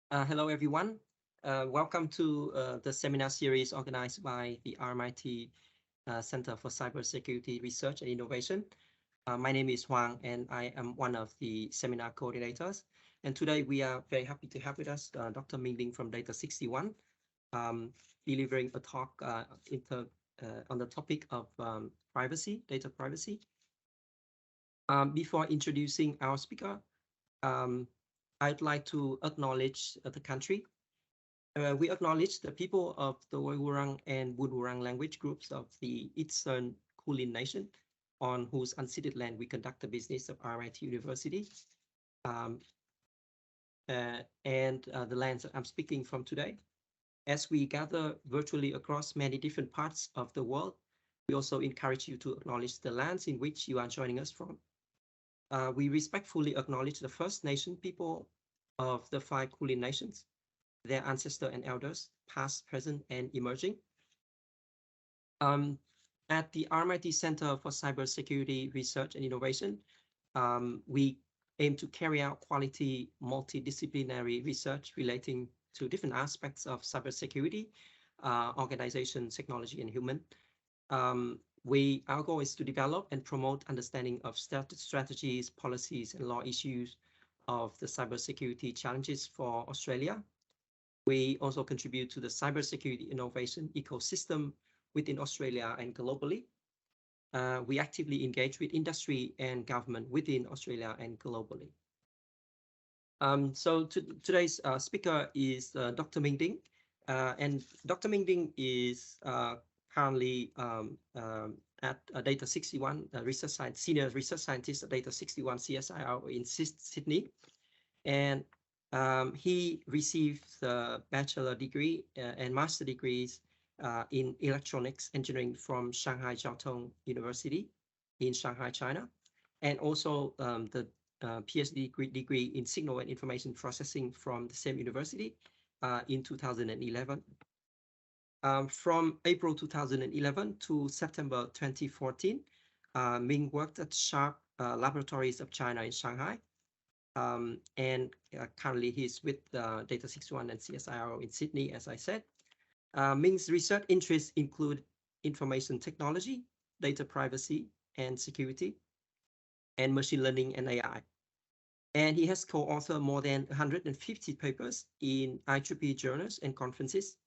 Hello, everyone. Welcome to the seminar series organized by the RMIT Center for Cybersecurity Research and Innovation. My name is Huang, and I am one of the seminar coordinators. And today we are very happy to have with us Dr. Ming Ding from Data 61, delivering a talk on the topic of privacy, data privacy. Before introducing our speaker, I'd like to acknowledge the country. We acknowledge the people of the Woiwurrung and Wurrung language groups of the Eastern Kulin Nation, on whose unceded land we conduct the business of RMIT University, and the lands that I'm speaking from today. As we gather virtually across many different parts of the world, we also encourage you to acknowledge the lands in which you are joining us from. We respectfully acknowledge the First Nation people of the 5 Kulin nations, their ancestors and elders, past, present, and emerging. At the RMIT Center for Cybersecurity Research and Innovation, we aim to carry out quality multidisciplinary research relating to different aspects of cybersecurity, organization, technology, and human. Our goal is to develop and promote understanding of strategies, policies, and law issues of the cybersecurity challenges for Australia. We also contribute to the cybersecurity innovation ecosystem within Australia and globally. We actively engage with industry and government within Australia and globally. So today's speaker is Dr. Ming Ding, and Dr. Ming Ding is currently at Data 61, senior research scientist at Data 61 CSIRI in Sydney, and he received the bachelor degree and master degrees in electronics engineering from Shanghai Jiao Tong University in Shanghai, China, and also the PhD degree in signal and information processing from the same university in 2011. From April 2011 to September 2014, Ming worked at Sharp Laboratories of China in Shanghai, and currently he's with Data 61 and CSIRO in Sydney, as I said. Ming's research interests include information technology, data privacy and security, and machine learning and AI. And he has co-authored more than 150 papers in IEEE journals and conferences,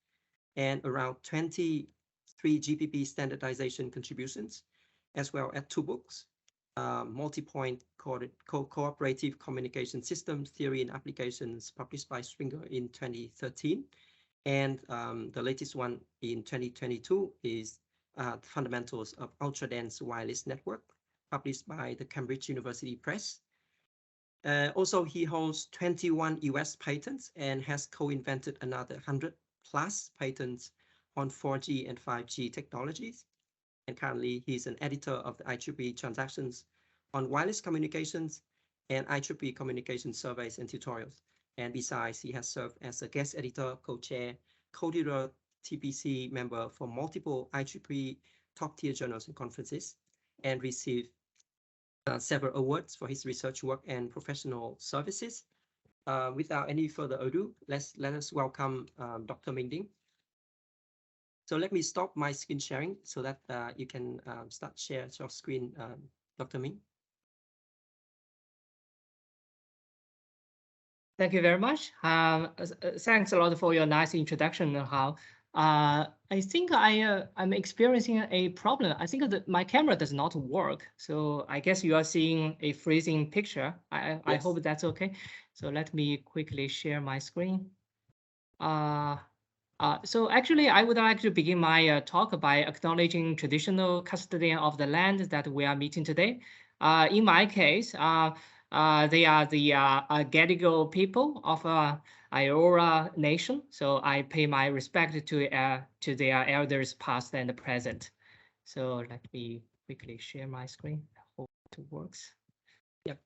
and around 23 GPP standardization contributions, as well as 2 books, Multi-Point Cooperative Communication Systems, Theory and Applications, published by Springer in 2013. And the latest one in 2022 is Fundamentals of Ultra-Dense Wireless Network, published by the Cambridge University Press. Also, he holds 21 US patents and has co-invented another 100+ patents on 4G and 5G technologies. And currently, he's an editor of the IEEE Transactions on Wireless Communications and IEEE Communication Surveys and Tutorials. And besides, he has served as a guest editor, co-chair, co-editor, TPC member for multiple IEEE top-tier journals and conferences, and received several awards for his research work and professional services. Without any further ado, let us welcome Dr. Ming Ding. So let me stop my screen sharing so that you can start share your screen, Dr. Ming. Thank you very much. Thanks a lot for your nice introduction, Hao. I think I'm experiencing a problem. I think that my camera does not work. So I guess you are seeing a freezing picture. Yes. I hope that's okay. So let me quickly share my screen. So actually, I would like to begin my talk by acknowledging traditional custodian of the land that we are meeting today. In my case, they are the Gadigal people of Iora Nation. So I pay my respect to their elders past and present. So let me quickly share my screen. I hope it works. Yep.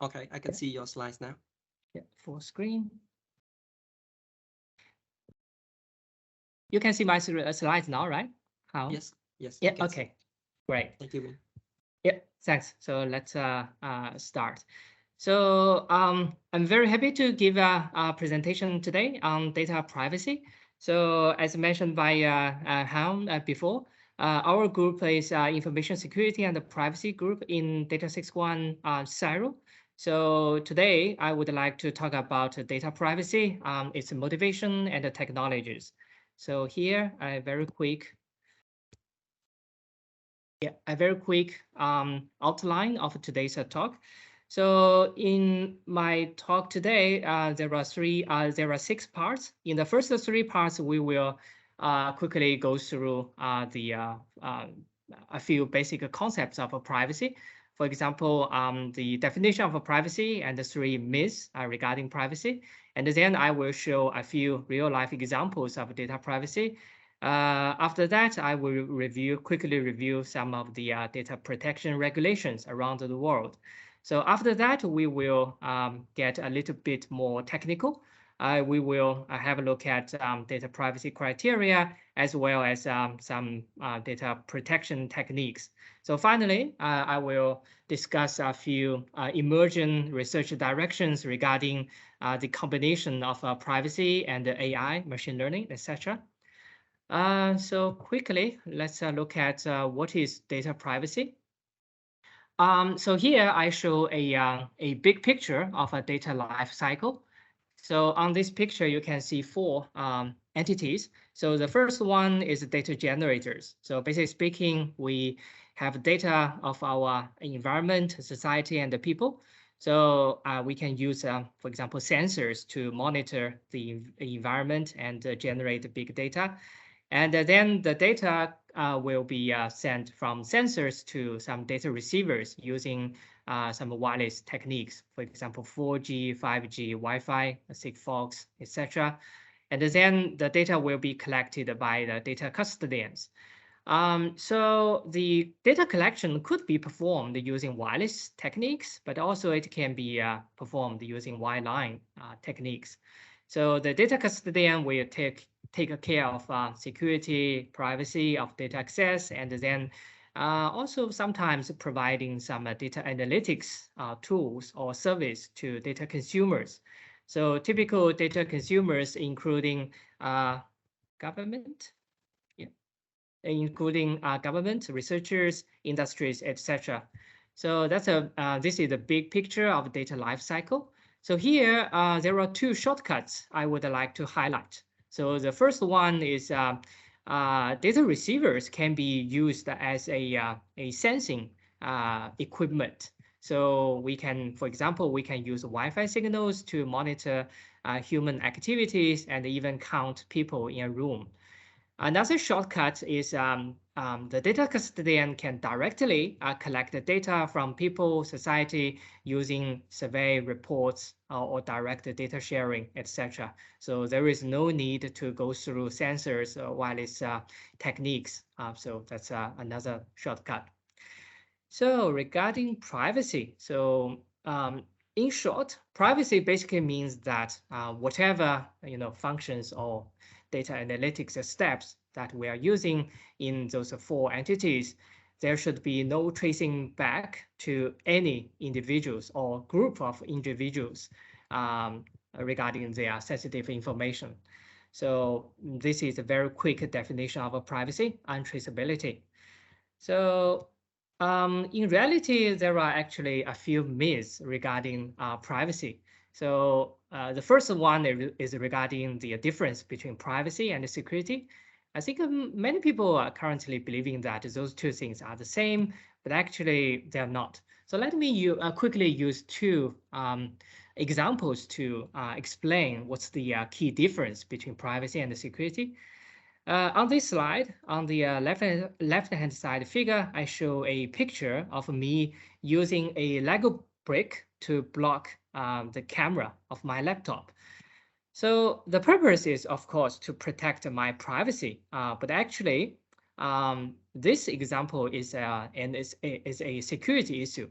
Okay, I can see your slides now. Yeah, full screen. You can see my slides now, right? How? Yes. Yes. Yeah. Okay. Great. Thank you, Ming. Yeah. Thanks. So let's start. So I'm very happy to give a presentation today on data privacy. So as mentioned by Han before, our group is Information Security and Privacy Group in Data 61 CSIRO. So today I would like to talk about data privacy, its motivation and the technologies. So here a very quick outline of today's talk. So in my talk today, there are 6 parts. In the first 3 parts, we will quickly go through a few basic concepts of privacy. For example, the definition of privacy and the 3 myths regarding privacy. And then I will show a few real-life examples of data privacy. After that, I will quickly review some of the data protection regulations around the world. So after that, we will get a little bit more technical. We will have a look at data privacy criteria as well as some data protection techniques. So finally, I will discuss a few emerging research directions regarding the combination of privacy and AI, machine learning, etc. So quickly, let's look at what is data privacy. So here I show a big picture of a data life cycle. So on this picture, you can see 4 entities. So the first one is data generators. So basically speaking, we have data of our environment, society, and the people. So we can use, for example, sensors to monitor the environment and generate big data. And then the data will be sent from sensors to some data receivers using some wireless techniques, for example, 4G, 5G, Wi-Fi, Sigfox, etc. And then the data will be collected by the data custodians. So the data collection could be performed using wireless techniques, but also it can be performed using wireline techniques. So the data custodian will take care of security, privacy of data access, and then also sometimes providing some data analytics tools or service to data consumers. So typical data consumers, including government, government, researchers, industries, etc. So this is a big picture of data lifecycle. So here there are 2 shortcuts I would like to highlight. So the first one is data receivers can be used as a sensing equipment. So we can, for example, we can use Wi-Fi signals to monitor human activities and even count people in a room. Another shortcut is the data custodian can directly collect the data from people, society, using survey reports or direct data sharing, etc. So there is no need to go through sensors or wireless techniques. So that's another shortcut. So regarding privacy, so in short, privacy basically means that whatever functions or data analytics steps that we are using in those 4 entities, there should be no tracing back to any individuals or group of individuals regarding their sensitive information. So this is a very quick definition of privacy and traceability. So in reality, there are actually a few myths regarding privacy. So the first one is regarding the difference between privacy and security. I think many people are currently believing that those 2 things are the same, but actually they're not. So let me quickly use 2 examples to explain what's the key difference between privacy and security. On this slide, on the left-hand side figure, I show a picture of me using a Lego brick to block the camera of my laptop. So the purpose is, of course, to protect my privacy. But actually, this example is a security issue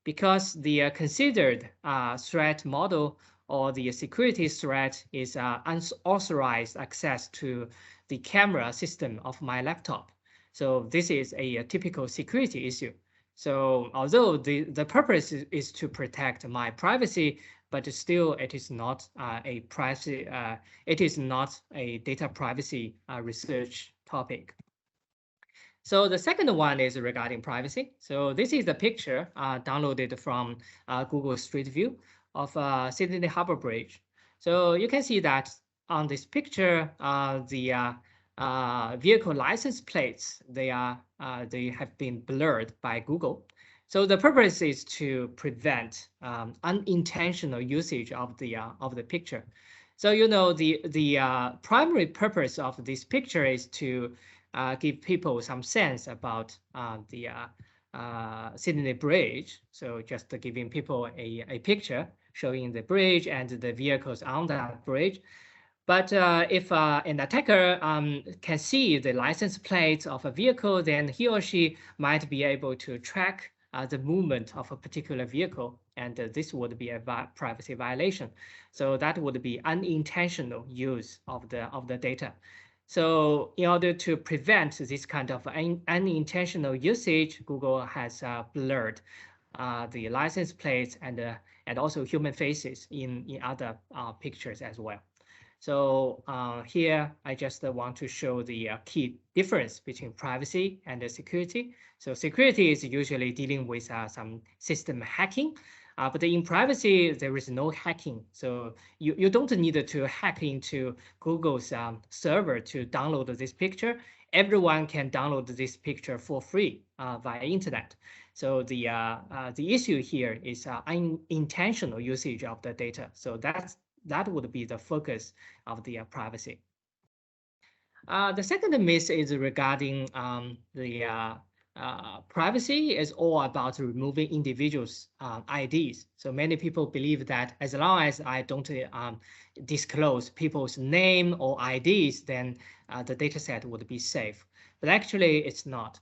because the considered threat model or the security threat is unauthorized access to the camera system of my laptop. So this is a typical security issue. So although the purpose is to protect my privacy, but still it is not a privacy, it is not a data privacy research topic. So the second one is regarding privacy. So this is the picture downloaded from Google Street View of Sydney Harbour Bridge. So you can see that on this picture, the vehicle license plates, they have been blurred by Google. So the purpose is to prevent unintentional usage of the picture. So the primary purpose of this picture is to give people some sense about the Sydney Bridge. So just giving people a picture showing the bridge and the vehicles on that bridge. But if an attacker can see the license plate of a vehicle, then he or she might be able to track the movement of a particular vehicle, and this would be a privacy violation. So that would be unintentional use of the data. So in order to prevent this kind of unintentional usage, Google has blurred the license plates and also human faces in other pictures as well. So here I just want to show the key difference between privacy and security. So security is usually dealing with some system hacking. But in privacy, there is no hacking. So you don't need to hack into Google's server to download this picture. Everyone can download this picture for free via internet. So the issue here is unintentional usage of the data. So that would be the focus of the privacy. The second myth is regarding the privacy is all about removing individuals' IDs. So many people believe that as long as I don't disclose people's name or IDs, then the data set would be safe. But actually, it's not.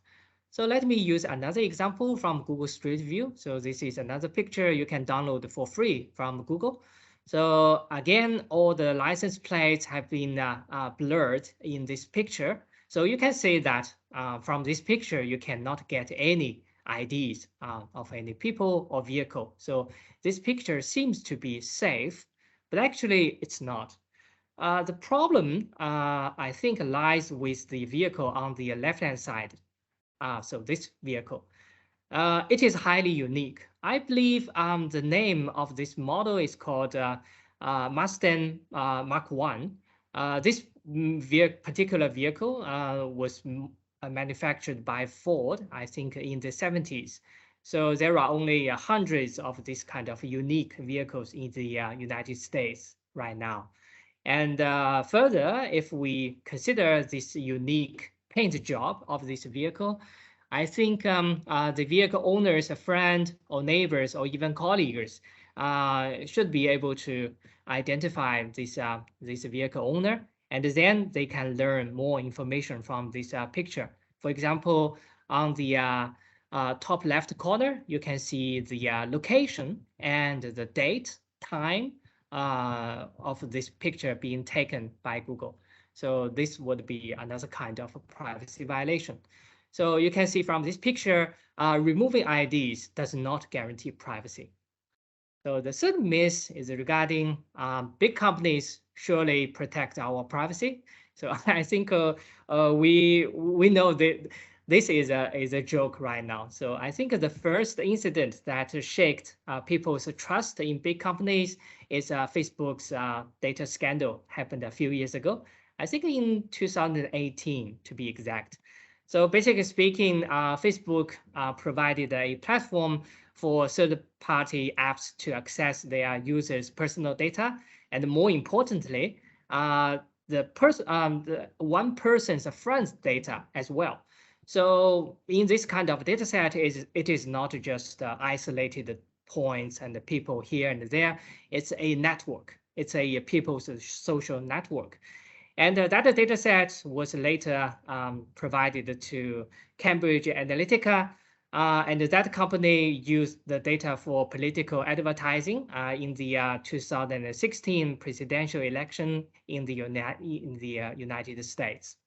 So let me use another example from Google Street View. So this is another picture you can download for free from Google. So again, all the license plates have been blurred in this picture. So you can see that from this picture, you cannot get any IDs of any people or vehicle. So this picture seems to be safe, but actually it's not. The problem, I think, lies with the vehicle on the left-hand side. So this vehicle. It is highly unique. I believe the name of this model is called Mustang Mark I. This particular vehicle was manufactured by Ford, I think, in the 70s. So there are only hundreds of this kind of unique vehicles in the United States right now. And further, if we consider this unique paint job of this vehicle, I think the vehicle owners, a friend or neighbors or even colleagues should be able to identify this vehicle owner, and then they can learn more information from this picture. For example, on the top left corner, you can see the location and the date, time of this picture being taken by Google. So this would be another kind of a privacy violation. So you can see from this picture, removing IDs does not guarantee privacy. So the third myth is regarding big companies surely protect our privacy. So I think we know that this is a joke right now. So I think the first incident that shook people's trust in big companies is Facebook's data scandal happened a few years ago. I think in 2018 to be exact. So basically speaking, Facebook provided a platform for third-party apps to access their users' personal data, and more importantly, one person's friend's data as well. So in this kind of data set, it is not just isolated points and the people here and there. It's a network. It's a people's social network. And that data set was later provided to Cambridge Analytica. And that company used the data for political advertising in the 2016 presidential election in the United States.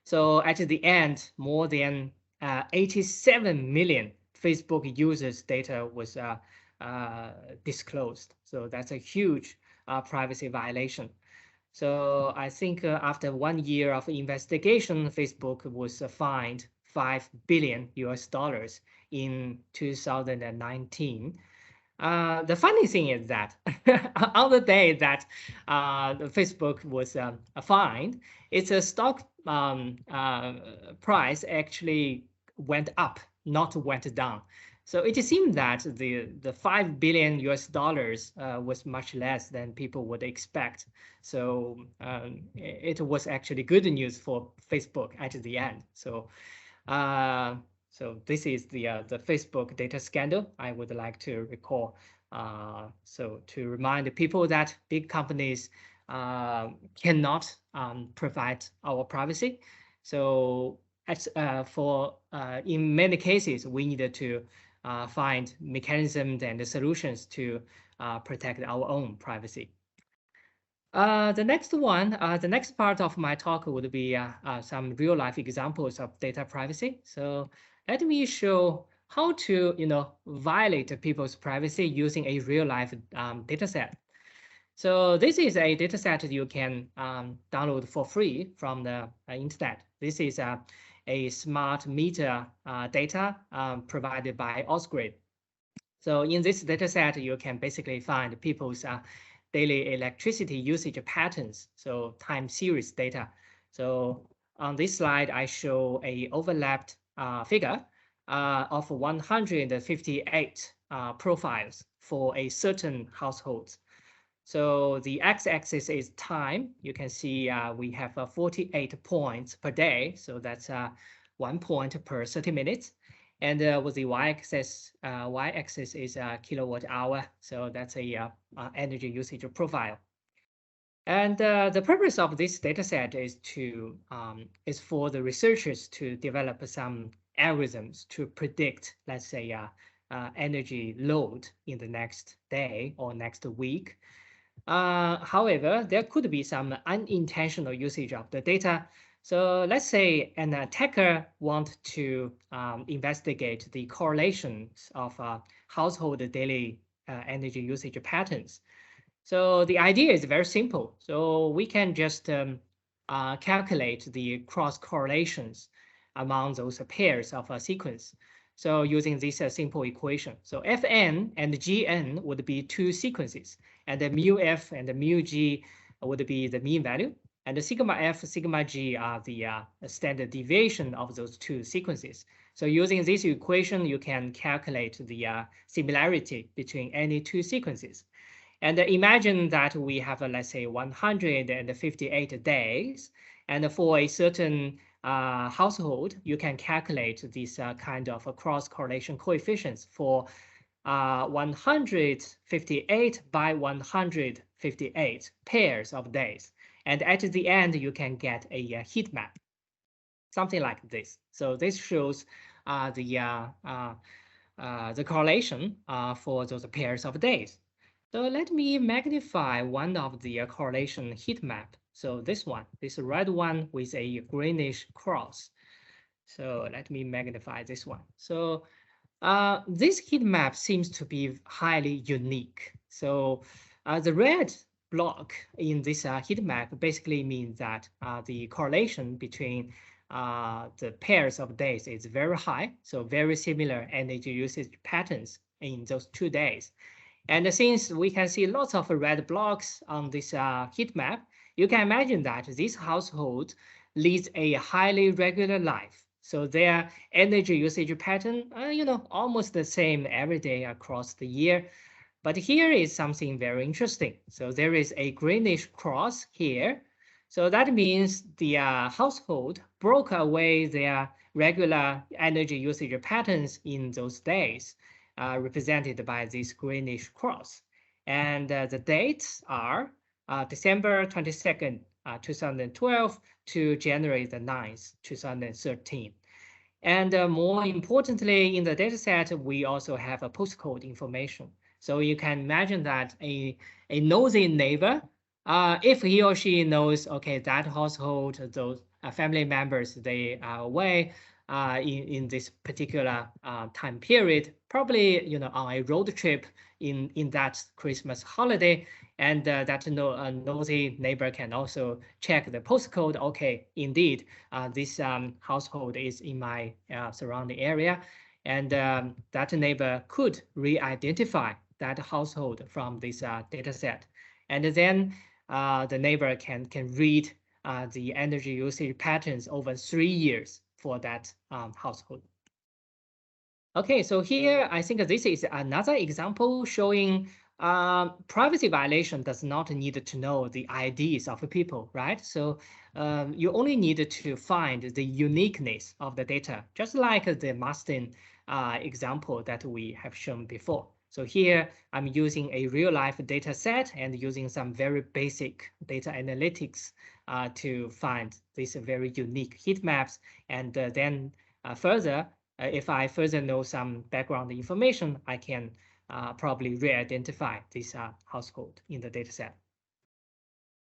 So at the end, more than 87 million Facebook users' data was disclosed. So that's a huge privacy violation. So I think after 1 year of investigation, Facebook was fined $5 billion in 2019. The funny thing is that on the day that Facebook was fined, its stock price actually went up, not went down. So it seemed that the $5 billion was much less than people would expect. So it was actually good news for Facebook at the end. So so this is the Facebook data scandal I would like to recall. So to remind people that big companies cannot provide our privacy. So in many cases, we needed to find mechanisms and solutions to protect our own privacy. The next part of my talk would be some real life examples of data privacy. So let me show how to, violate people's privacy using a real life data set. So this is a data set you can download for free from the internet. This is a smart meter data provided by Osgrid. So in this data set, you can basically find people's daily electricity usage patterns, so time series data. So on this slide, I show a overlapped figure of 158 profiles for a certain household. So the x-axis is time. You can see we have 48 points per day. So that's 1 point per 30 minutes. And with the y-axis is kilowatt hour. So that's a energy usage profile. And the purpose of this data set is for the researchers to develop some algorithms to predict, let's say, energy load in the next day or next week. However, there could be some unintentional usage of the data. So let's say an attacker wants to investigate the correlations of household daily energy usage patterns. So the idea is very simple. So we can just calculate the cross correlations among those pairs of a sequence. So using this simple equation. So Fn and Gn would be two sequences, and the mu F and the mu G would be the mean value. And the sigma F, sigma G are the standard deviation of those two sequences. So using this equation, you can calculate the similarity between any two sequences. And imagine that we have, let's say, 158 days. And for a certain household, you can calculate this kind of cross correlation coefficients for 158 by 158 pairs of days. And at the end, you can get a heat map, something like this. So this shows the correlation for those pairs of days. So let me magnify one of the correlation heat map. So this red one with a greenish cross. So let me magnify this one. So this heat map seems to be highly unique. So the red block in this heat map basically means that the correlation between the pairs of days is very high. So very similar energy usage patterns in those 2 days. And since we can see lots of red blocks on this heat map, you can imagine that this household leads a highly regular life. So their energy usage pattern, almost the same every day across the year. But here is something very interesting. So there is a greenish cross here. So that means the household broke away their regular energy usage patterns in those days, represented by this greenish cross. And the dates are December 22nd, 2012 to January the 9th, 2013. And more importantly, in the dataset, we also have a postcode information. So you can imagine that a nosy neighbor, if he or she knows, okay, that household, those family members, they are away, in this particular time period, probably on a road trip in that Christmas holiday, and that nosy neighbor can also check the postcode. Okay, indeed, this household is in my surrounding area, and that neighbor could re-identify that household from this data set, and then the neighbor can read the energy usage patterns over 3 years for that household. Okay, so here I think this is another example showing privacy violation does not need to know the IDs of people, right? So you only need to find the uniqueness of the data, just like the Marston example that we have shown before. So here I'm using a real life data set and using some very basic data analytics to find these very unique heat maps. And then further, if I further know some background information, I can probably re-identify this household in the data set.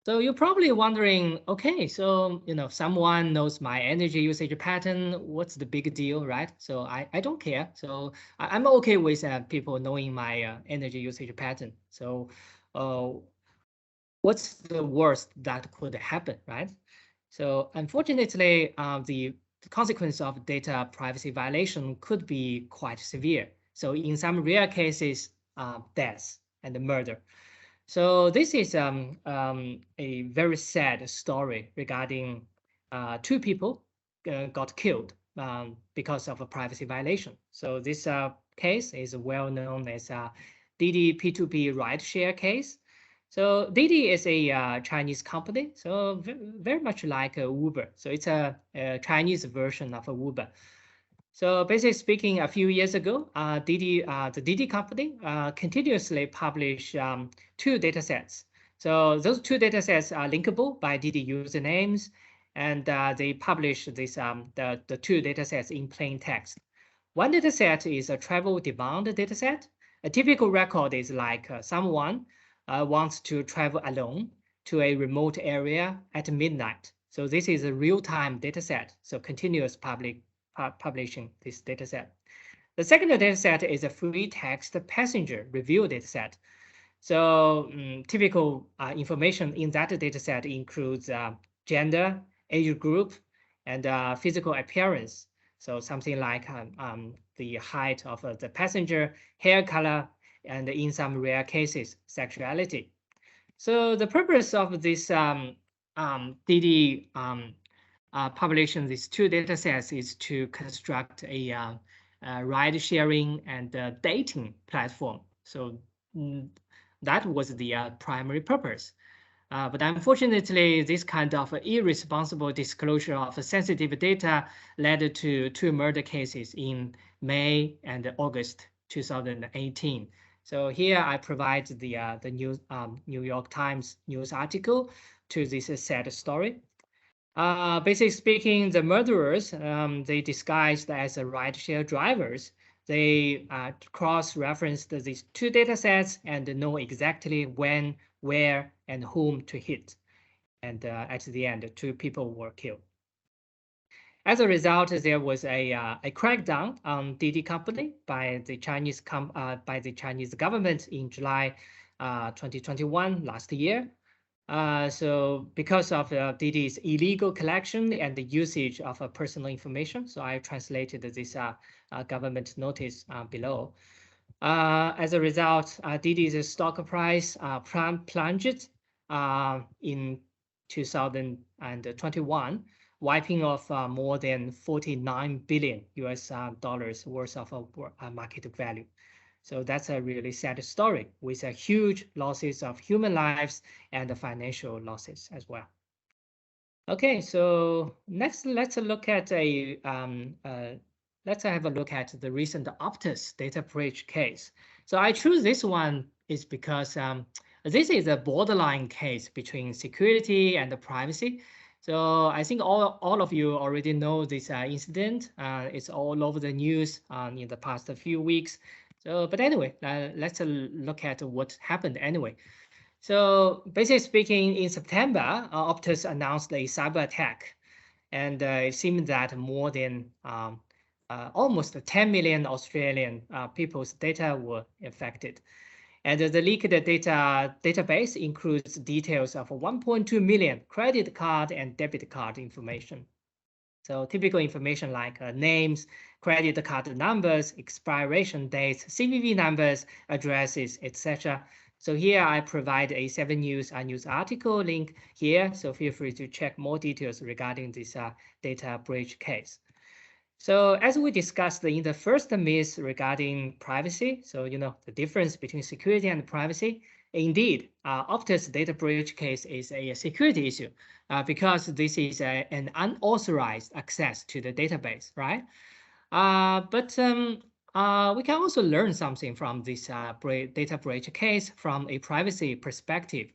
So you're probably wondering, okay, so someone knows my energy usage pattern. What's the big deal, right? So I don't care. So I'm okay with people knowing my energy usage pattern. So what's the worst that could happen, right? So unfortunately, the consequence of data privacy violation could be quite severe. So in some rare cases, death and murder. So this is a very sad story regarding two people got killed because of a privacy violation. So this case is well known as Didi P2P rideshare case. So Didi is a Chinese company, so very much like Uber. So it's a Chinese version of Uber. So basically speaking, a few years ago, the Didi company continuously published 2 data sets. So those 2 data sets are linkable by Didi usernames, and they publish this the 2 data sets in plain text. One data set is a travel demand data set. A typical record is like someone wants to travel alone to a remote area at midnight. So this is a real-time data set, so continuous publishing this data set. The second data set is a free text passenger review data set. So typical information in that data set includes gender, age group, and physical appearance. So something like the height of the passenger, hair color, and in some rare cases, sexuality. So the purpose of this Didi publishing these 2 data sets is to construct a ride sharing and dating platform. So that was the primary purpose. But unfortunately, this kind of irresponsible disclosure of sensitive data led to 2 murder cases in May and August 2018. So here I provide the New York Times news article to this sad story. Basically speaking, the murderers, they disguised as rideshare drivers. They cross-referenced these 2 data sets and know exactly when, where, and whom to hit. And at the end, 2 people were killed. As a result, there was a crackdown on Didi company by the Chinese government in July 2021, last year. So because of Didi's illegal collection and the usage of personal information, so I translated this government notice below. As a result, Didi's stock price plunged in 2021, wiping off more than $49 billion US worth of market value. So that's a really sad story with a huge losses of human lives and financial losses as well. Okay, so next let's look at let's have a look at the recent Optus data breach case. So I choose this one is because this is a borderline case between security and privacy. So I think all of you already know this incident. It's all over the news in the past few weeks. So, but anyway, let's look at what happened anyway. So basically speaking, in September, Optus announced a cyber attack. And it seems that more than almost 10 million Australian people's data were affected. And the leaked data database includes details of 1.2 million credit card and debit card information. So typical information like names, credit card numbers, expiration dates, CVV numbers, addresses, etc. So here I provide a 7 News news article link here. So feel free to check more details regarding this data breach case. So as we discussed in the first myth regarding privacy, so the difference between security and privacy, indeed, Optus data breach case is a security issue because this is an unauthorized access to the database, right? But we can also learn something from this data breach case from a privacy perspective.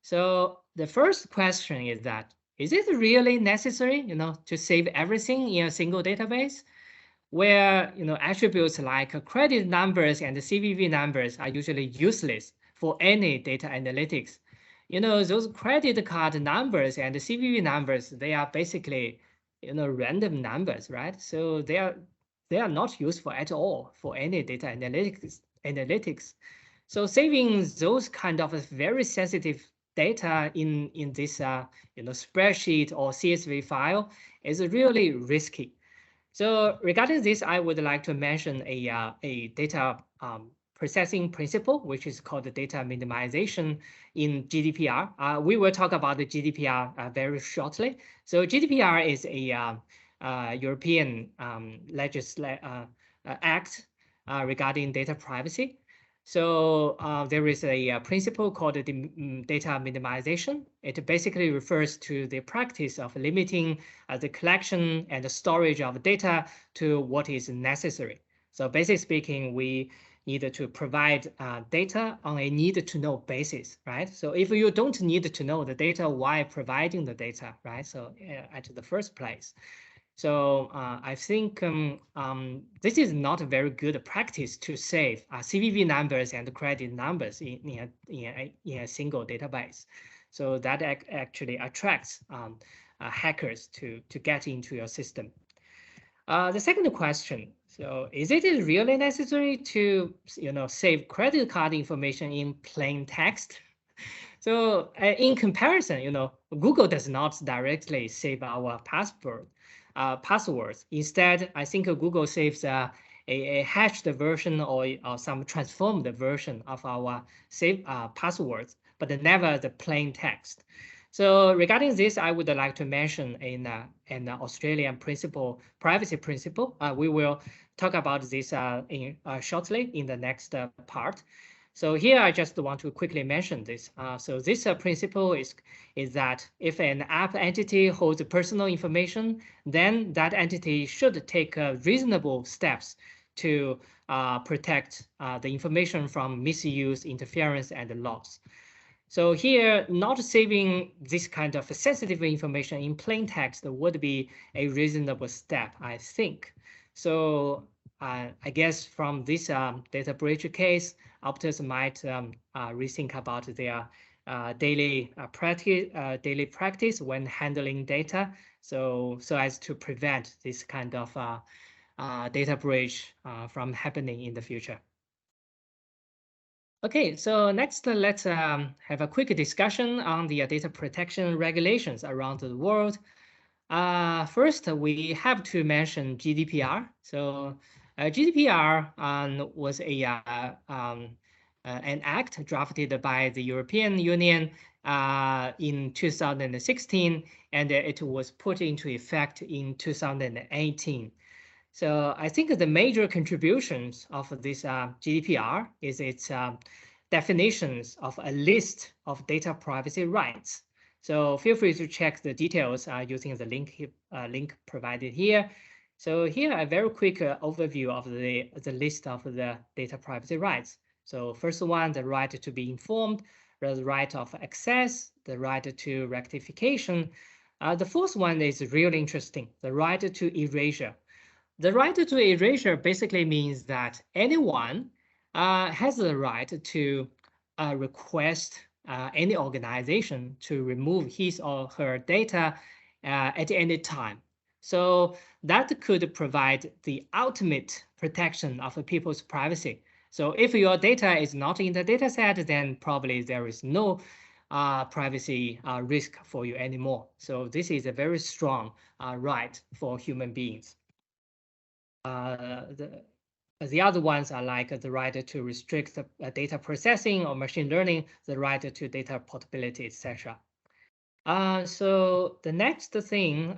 So the first question is that, is it really necessary, to save everything in a single database where, attributes like credit numbers and CVV numbers are usually useless for any data analytics? Those credit card numbers and the CVV numbers, they are basically, random numbers, right? So they are not useful at all for any data analytics. So saving those kind of very sensitive data in this spreadsheet or CSV file is really risky. So regarding this, I would like to mention a data processing principle, which is called the data minimization in GDPR. We will talk about the GDPR very shortly. So GDPR is a European act regarding data privacy. So there is a principle called the data minimization. It basically refers to the practice of limiting the collection and the storage of data to what is necessary. So basically speaking, we need to provide data on a need-to-know basis, right? So if you don't need to know the data, why providing the data, right? So at the first place. So I think this is not a very good practice to save CVV numbers and credit numbers in a single database. So that actually attracts hackers to get into your system. The second question, so is it really necessary to save credit card information in plain text? So in comparison, Google does not directly save our passwords. Instead, I think Google saves a hashed version or some transformed version of our saved passwords, but never the plain text. So regarding this, I would like to mention an Australian privacy principle. We will talk about this shortly in the next part. So here I just want to quickly mention this. So this principle is that if an app entity holds personal information, then that entity should take reasonable steps to protect the information from misuse, interference, and loss. So here, not saving this kind of sensitive information in plain text would be a reasonable step, I think. So I guess from this data breach case, Optus might rethink about their daily practice when handling data, so as to prevent this kind of data breach from happening in the future. Okay, so next let's have a quick discussion on the data protection regulations around the world. First, we have to mention GDPR. So GDPR was an act drafted by the European Union in 2016, and it was put into effect in 2018. So I think the major contributions of this GDPR is its definitions of a list of data privacy rights. So feel free to check the details using the link provided here. So here a very quick overview of the list of the data privacy rights. So first one, the right to be informed, the right of access, the right to rectification. The fourth one is really interesting, the right to erasure. The right to erasure basically means that anyone has the right to request any organization to remove his or her data at any time. So that could provide the ultimate protection of people's privacy. So if your data is not in the data set, then probably there is no privacy risk for you anymore. So this is a very strong right for human beings. The other ones are like the right to restrict the data processing or machine learning, the right to data portability, etc. So the next thing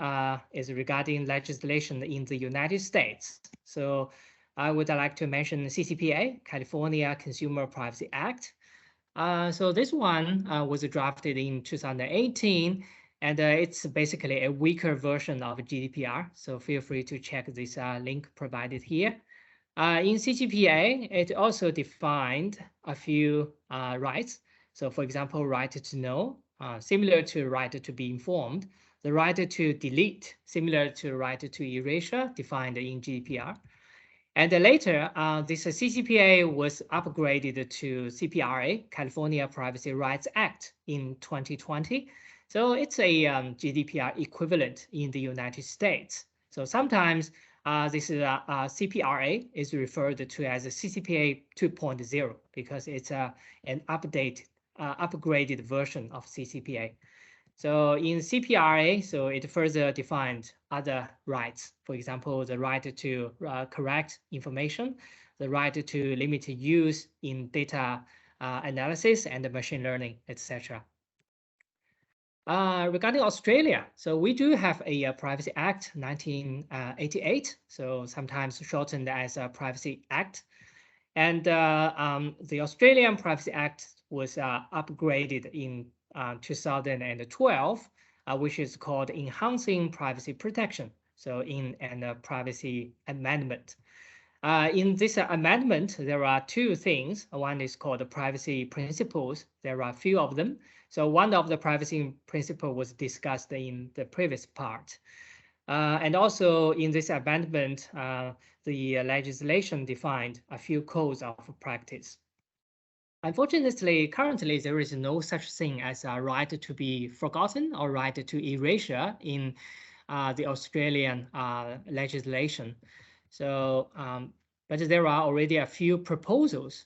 is regarding legislation in the United States. So I would like to mention CCPA, California Consumer Privacy Act. So this one was drafted in 2018, and it's basically a weaker version of GDPR. So feel free to check this link provided here. In CCPA, it also defined a few rights. So for example, right to know, similar to right to be informed, the right to delete, similar to right to erasure, defined in GDPR. And later, this CCPA was upgraded to CPRA, California Privacy Rights Act, in 2020. So it's a GDPR equivalent in the United States. So sometimes this CPRA is referred to as a CCPA 2.0 because it's an upgraded version of CCPA. So in CPRA, so it further defined other rights. For example, the right to correct information, the right to limit use in data analysis and machine learning, etc. Regarding Australia, so we do have a Privacy Act 1988, so sometimes shortened as a Privacy Act. And the Australian Privacy Act was upgraded in 2012, which is called Enhancing Privacy Protection. So in a privacy amendment. In this amendment, there are two things. One is called the privacy principles. There are a few of them. So one of the privacy principle was discussed in the previous part. And also in this amendment, the legislation defined a few codes of practice. Unfortunately, currently, there is no such thing as a right to be forgotten or right to erasure in the Australian legislation. So, but there are already a few proposals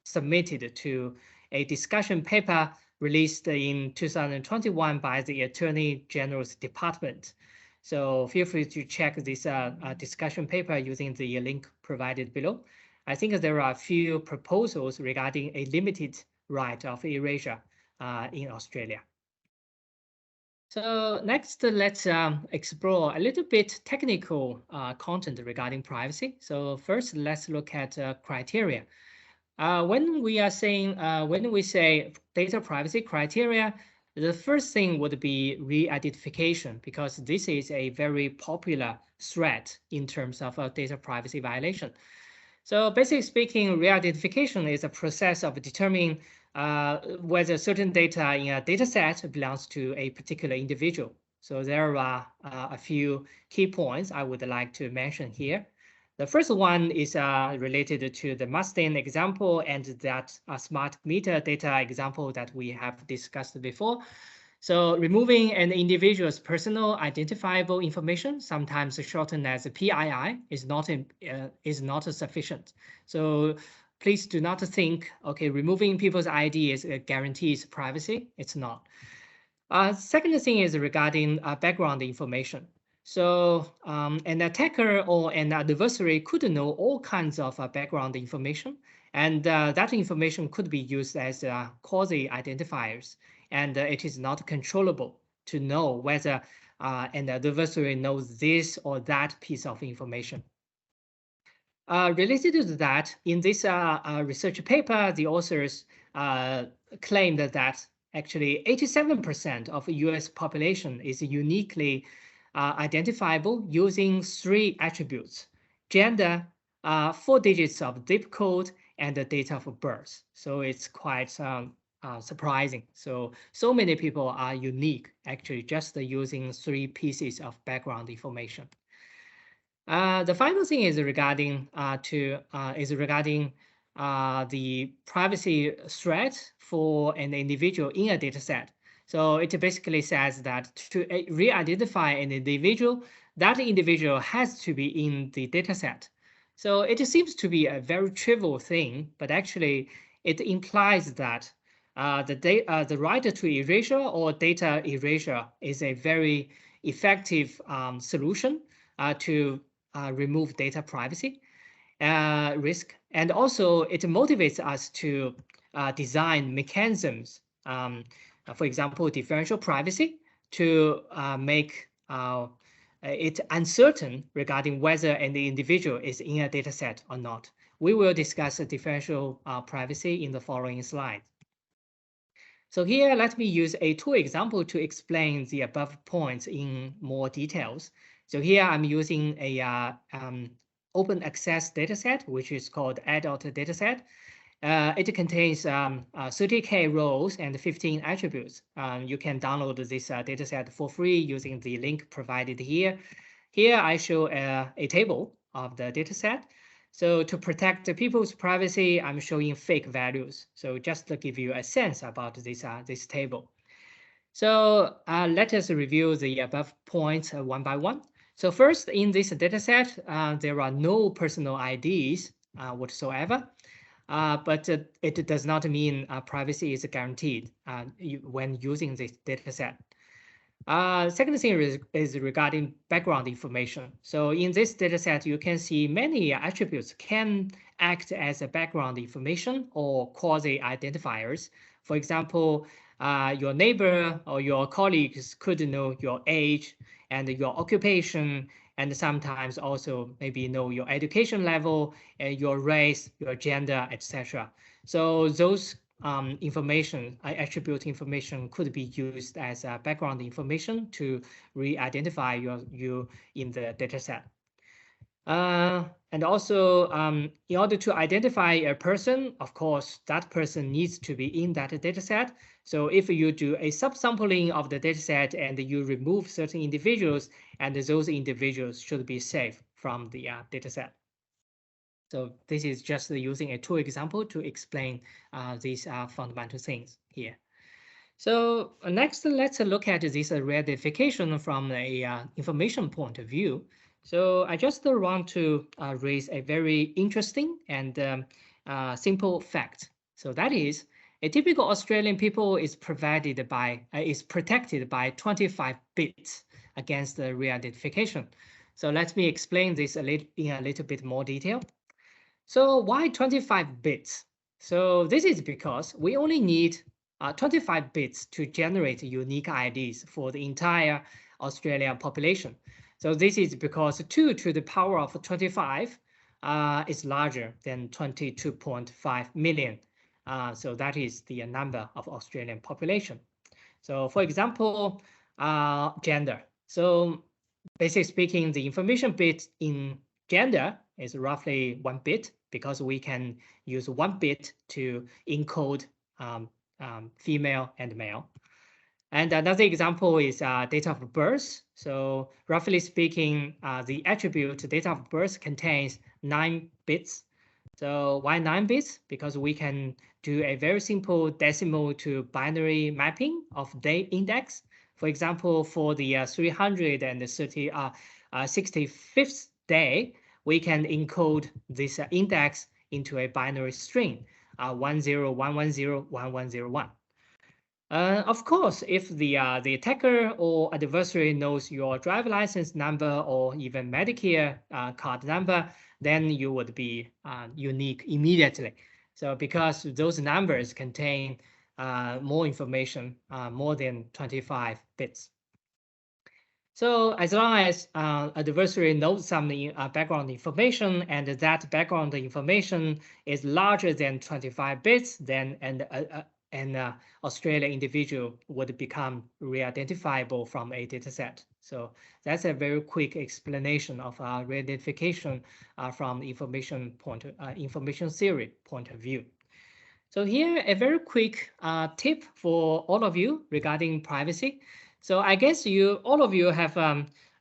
submitted to a discussion paper released in 2021 by the Attorney General's Department. So feel free to check this discussion paper using the link provided below. I think there are a few proposals regarding a limited right of erasure in Australia. So next, let's explore a little bit technical content regarding privacy. So first, let's look at criteria. When we say data privacy criteria, the first thing would be re-identification, because this is a very popular threat in terms of data privacy violation. So basically speaking, re-identification is a process of determining whether certain data in a data set belongs to a particular individual. So there are a few key points I would like to mention here. The first one is related to the Mustang example and that smart meter data example that we have discussed before. So removing an individual's personal identifiable information, sometimes shortened as PII, is not sufficient. So please do not think, okay, removing people's ID guarantees privacy. It's not. Second thing is regarding background information. So an attacker or an adversary could know all kinds of background information, and that information could be used as quasi-identifiers, and it is not controllable to know whether an adversary knows this or that piece of information. Related to that, in this research paper, the authors claimed that actually 87% of US population is uniquely identifiable using 3 attributes: gender, 4 digits of zip code, and the date of birth. So it's quite surprising. So many people are unique, actually, just using 3 pieces of background information. The final thing is regarding the privacy threat for an individual in a data set. So it basically says that to re-identify an individual, that individual has to be in the data set. So it seems to be a very trivial thing, but actually it implies that the right to erasure or data erasure is a very effective solution to remove data privacy risk. And also it motivates us to design mechanisms, for example, differential privacy, to make it uncertain regarding whether an individual is in a data set or not. We will discuss differential privacy in the following slide. So here, let me use a tool example to explain the above points in more details. So here I'm using a open access dataset, which is called adult dataset. It contains 30K rows and 15 attributes. You can download this dataset for free using the link provided here. Here I show a table of the dataset. So to protect the people's privacy, I'm showing fake values. So just to give you a sense about this table. So let us review the above points one by one. So first, in this dataset, there are no personal IDs whatsoever. But it does not mean privacy is guaranteed when using this dataset. Second thing is regarding background information. So in this dataset, you can see many attributes can act as a background information or quasi-identifiers. For example, your neighbor or your colleagues could know your age and your occupation, and sometimes also maybe know your education level, your race, your gender, etc. So those information, attribute information could be used as background information to re-identify you in the dataset. And also, in order to identify a person, of course, that person needs to be in that dataset. So if you do a subsampling of the dataset and you remove certain individuals, and those individuals should be safe from the dataset. So this is just using a tool example to explain these fundamental things here. So next, let's look at this re-identification from a information point of view. So I just want to raise a very interesting and simple fact. So that is, a typical Australian people is protected by 25 bits against the re-identification. So let me explain this in a little bit more detail. So why 25 bits? So this is because we only need 25 bits to generate unique IDs for the entire Australian population. So this is because 2 to the power of 25 is larger than 22.5 million. So that is the number of Australian population. So for example, gender. So basically speaking, the information bit in gender is roughly 1 bit because we can use 1 bit to encode female and male. And another example is date of birth. So roughly speaking, the attribute date of birth contains 9 bits. So why 9 bits? Because we can do a very simple decimal to binary mapping of day index. For example, for the 365th day, we can encode this index into a binary string, 1011011001. Of course, if the attacker or adversary knows your driver license number or even Medicare card number, then you would be unique immediately. So because those numbers contain more information, more than 25 bits. So as long as adversary knows some background information and that background information is larger than 25 bits, then an Australian individual would become re-identifiable from a dataset. So that's a very quick explanation of re-identification from the information theory point of view. So here, a very quick tip for all of you regarding privacy. So I guess all of you have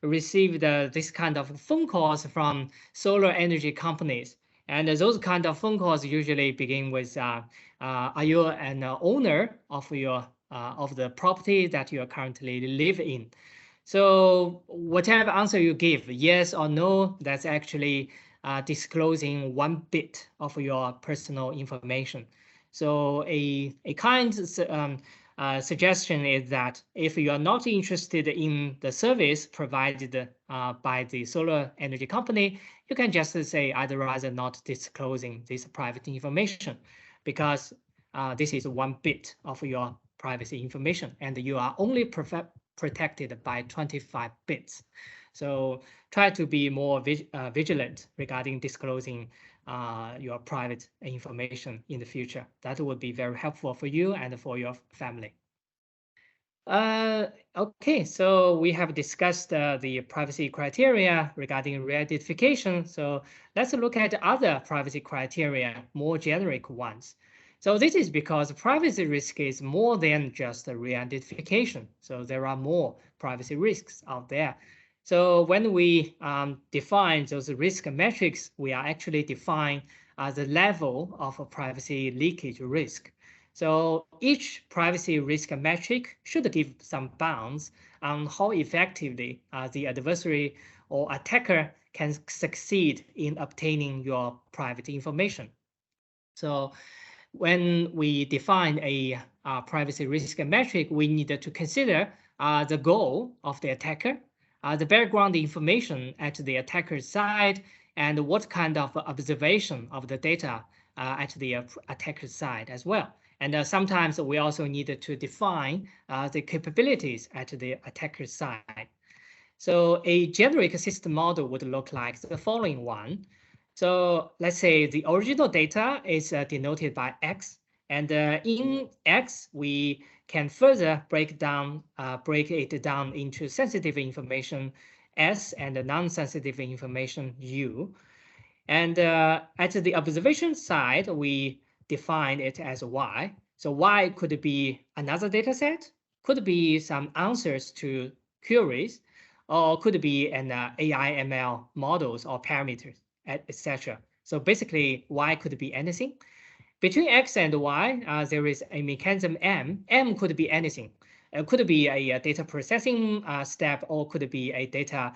received this kind of phone calls from solar energy companies. And those kind of phone calls usually begin with, are you an owner of your of the property that you currently live in. So whatever answer you give, yes or no, that's actually disclosing 1 bit of your personal information. So a kind suggestion is that if you are not interested in the service provided by the solar energy company, you can just say, I'd rather not disclosing this private information, because this is 1 bit of your privacy information, and you are only protected by 25 bits. So try to be more vigilant regarding disclosing your private information in the future. That would be very helpful for you and for your family. Okay, so we have discussed the privacy criteria regarding re-identification. So let's look at other privacy criteria, more generic ones. So this is because privacy risk is more than just re-identification. So there are more privacy risks out there. So when we define those risk metrics, we are actually defining the level of privacy leakage risk. So each privacy risk metric should give some bounds on how effectively the adversary or attacker can succeed in obtaining your private information. So when we define a privacy risk metric, we need to consider the goal of the attacker, the background information at the attacker's side, and what kind of observation of the data at the attacker's side as well. And sometimes we also need to define the capabilities at the attacker's side. So a generic system model would look like the following one. So let's say the original data is denoted by X, and in X we can further break it down into sensitive information S and non-sensitive information U. And at the observation side, we define it as Y. So Y could be another data set, could be some answers to queries, or could be an AI ML models or parameters, etc. So basically, Y could be anything. Between X and Y, there is a mechanism M. M could be anything. It could be a data processing step, or could be a data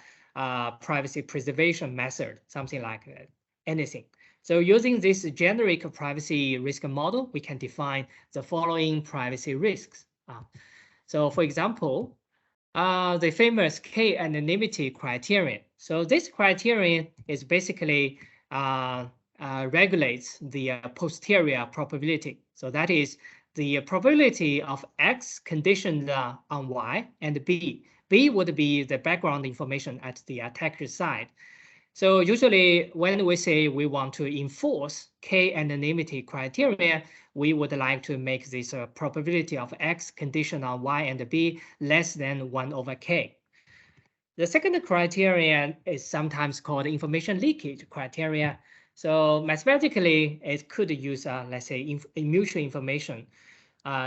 privacy preservation method, something like that, anything. So using this generic privacy risk model, we can define the following privacy risks. So for example, the famous K-anonymity criterion. So this criterion is basically regulates the posterior probability. So that is the probability of X conditioned on Y and B. B would be the background information at the attacker's side. So usually when we say we want to enforce K-anonymity criteria, we would like to make this probability of X conditioned on Y and B less than 1 over K. The second criterion is sometimes called information leakage criteria. So mathematically, it could use, let's say, mutual information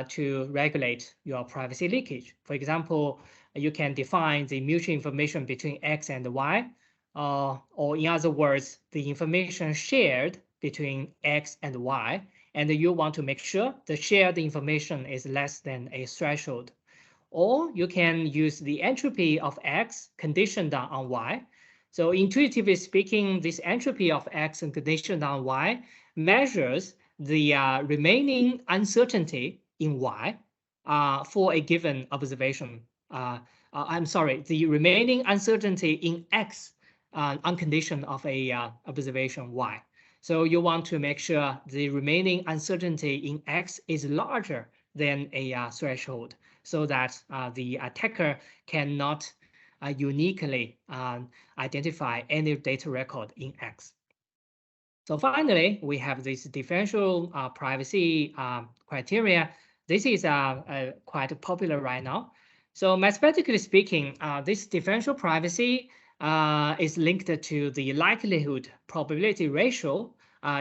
to regulate your privacy leakage. For example, you can define the mutual information between X and Y, or in other words, the information shared between X and Y, and you want to make sure the shared information is less than a threshold. Or you can use the entropy of X conditioned on Y. So intuitively speaking, this entropy of X and conditioned on Y measures the remaining uncertainty in Y for a given observation. I'm sorry, the remaining uncertainty in X on condition of a observation Y. So you want to make sure the remaining uncertainty in X is larger than a threshold, so that the attacker cannot uniquely identify any data record in X. So finally, we have this differential privacy criteria. This is quite popular right now. So mathematically speaking, this differential privacy is linked to the likelihood probability ratio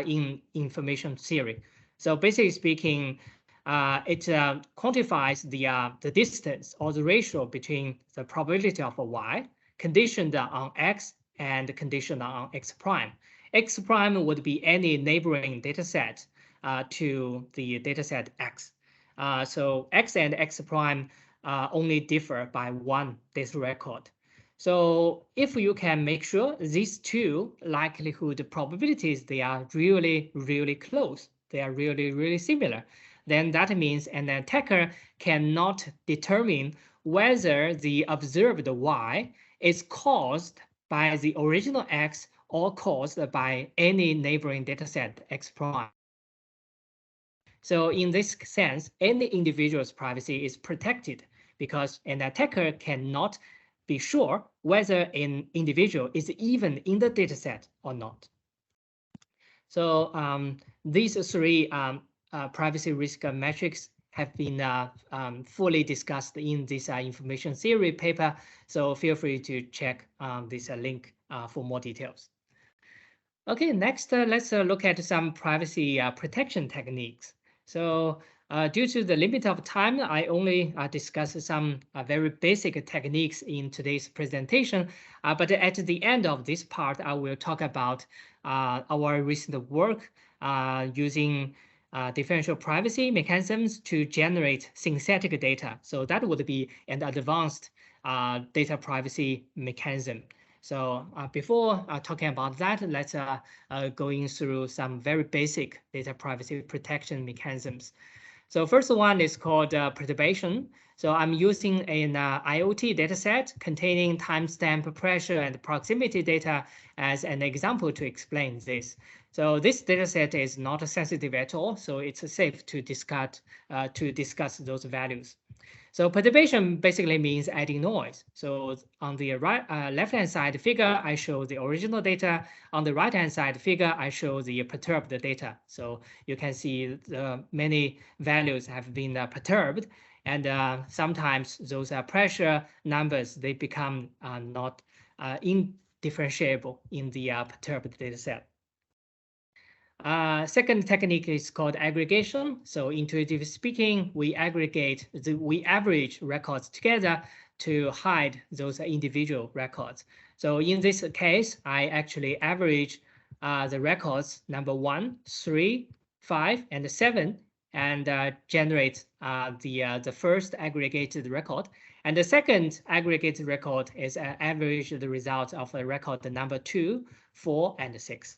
in information theory. So basically speaking, it quantifies the distance or the ratio between the probability of a Y conditioned on X and conditioned on X prime. X prime would be any neighboring data set to the data set X. So X and X prime only differ by one data record. So if you can make sure these two likelihood probabilities, they are really, really close, they are really, really similar, then that means an attacker cannot determine whether the observed Y is caused by the original X or caused by any neighboring dataset X prime. So in this sense, any individual's privacy is protected because an attacker cannot be sure whether an individual is even in the dataset or not. So these three privacy risk metrics have been fully discussed in this information theory paper. So feel free to check this link for more details. Okay, next let's look at some privacy protection techniques. So due to the limit of time, I only discuss some very basic techniques in today's presentation. But at the end of this part, I will talk about our recent work using differential privacy mechanisms to generate synthetic data. So that would be an advanced data privacy mechanism. So before talking about that, let's going through some very basic data privacy protection mechanisms. So first one is called perturbation. So I'm using an IoT dataset containing timestamp, pressure, and proximity data as an example to explain this. So this dataset is not sensitive at all, so it's safe to discuss those values. So perturbation basically means adding noise. So on the left-hand side figure, I show the original data. On the right-hand side figure, I show the perturbed data. So you can see the many values have been perturbed. And sometimes those pressure numbers, they become not indifferentiable in the perturbed data set. Second technique is called aggregation. So intuitively speaking, we average records together to hide those individual records. So in this case, I actually average the records number 1, 3, 5, and 7, and generate the first aggregated record. And the second aggregated record is average the result of the record number 2, 4, and 6.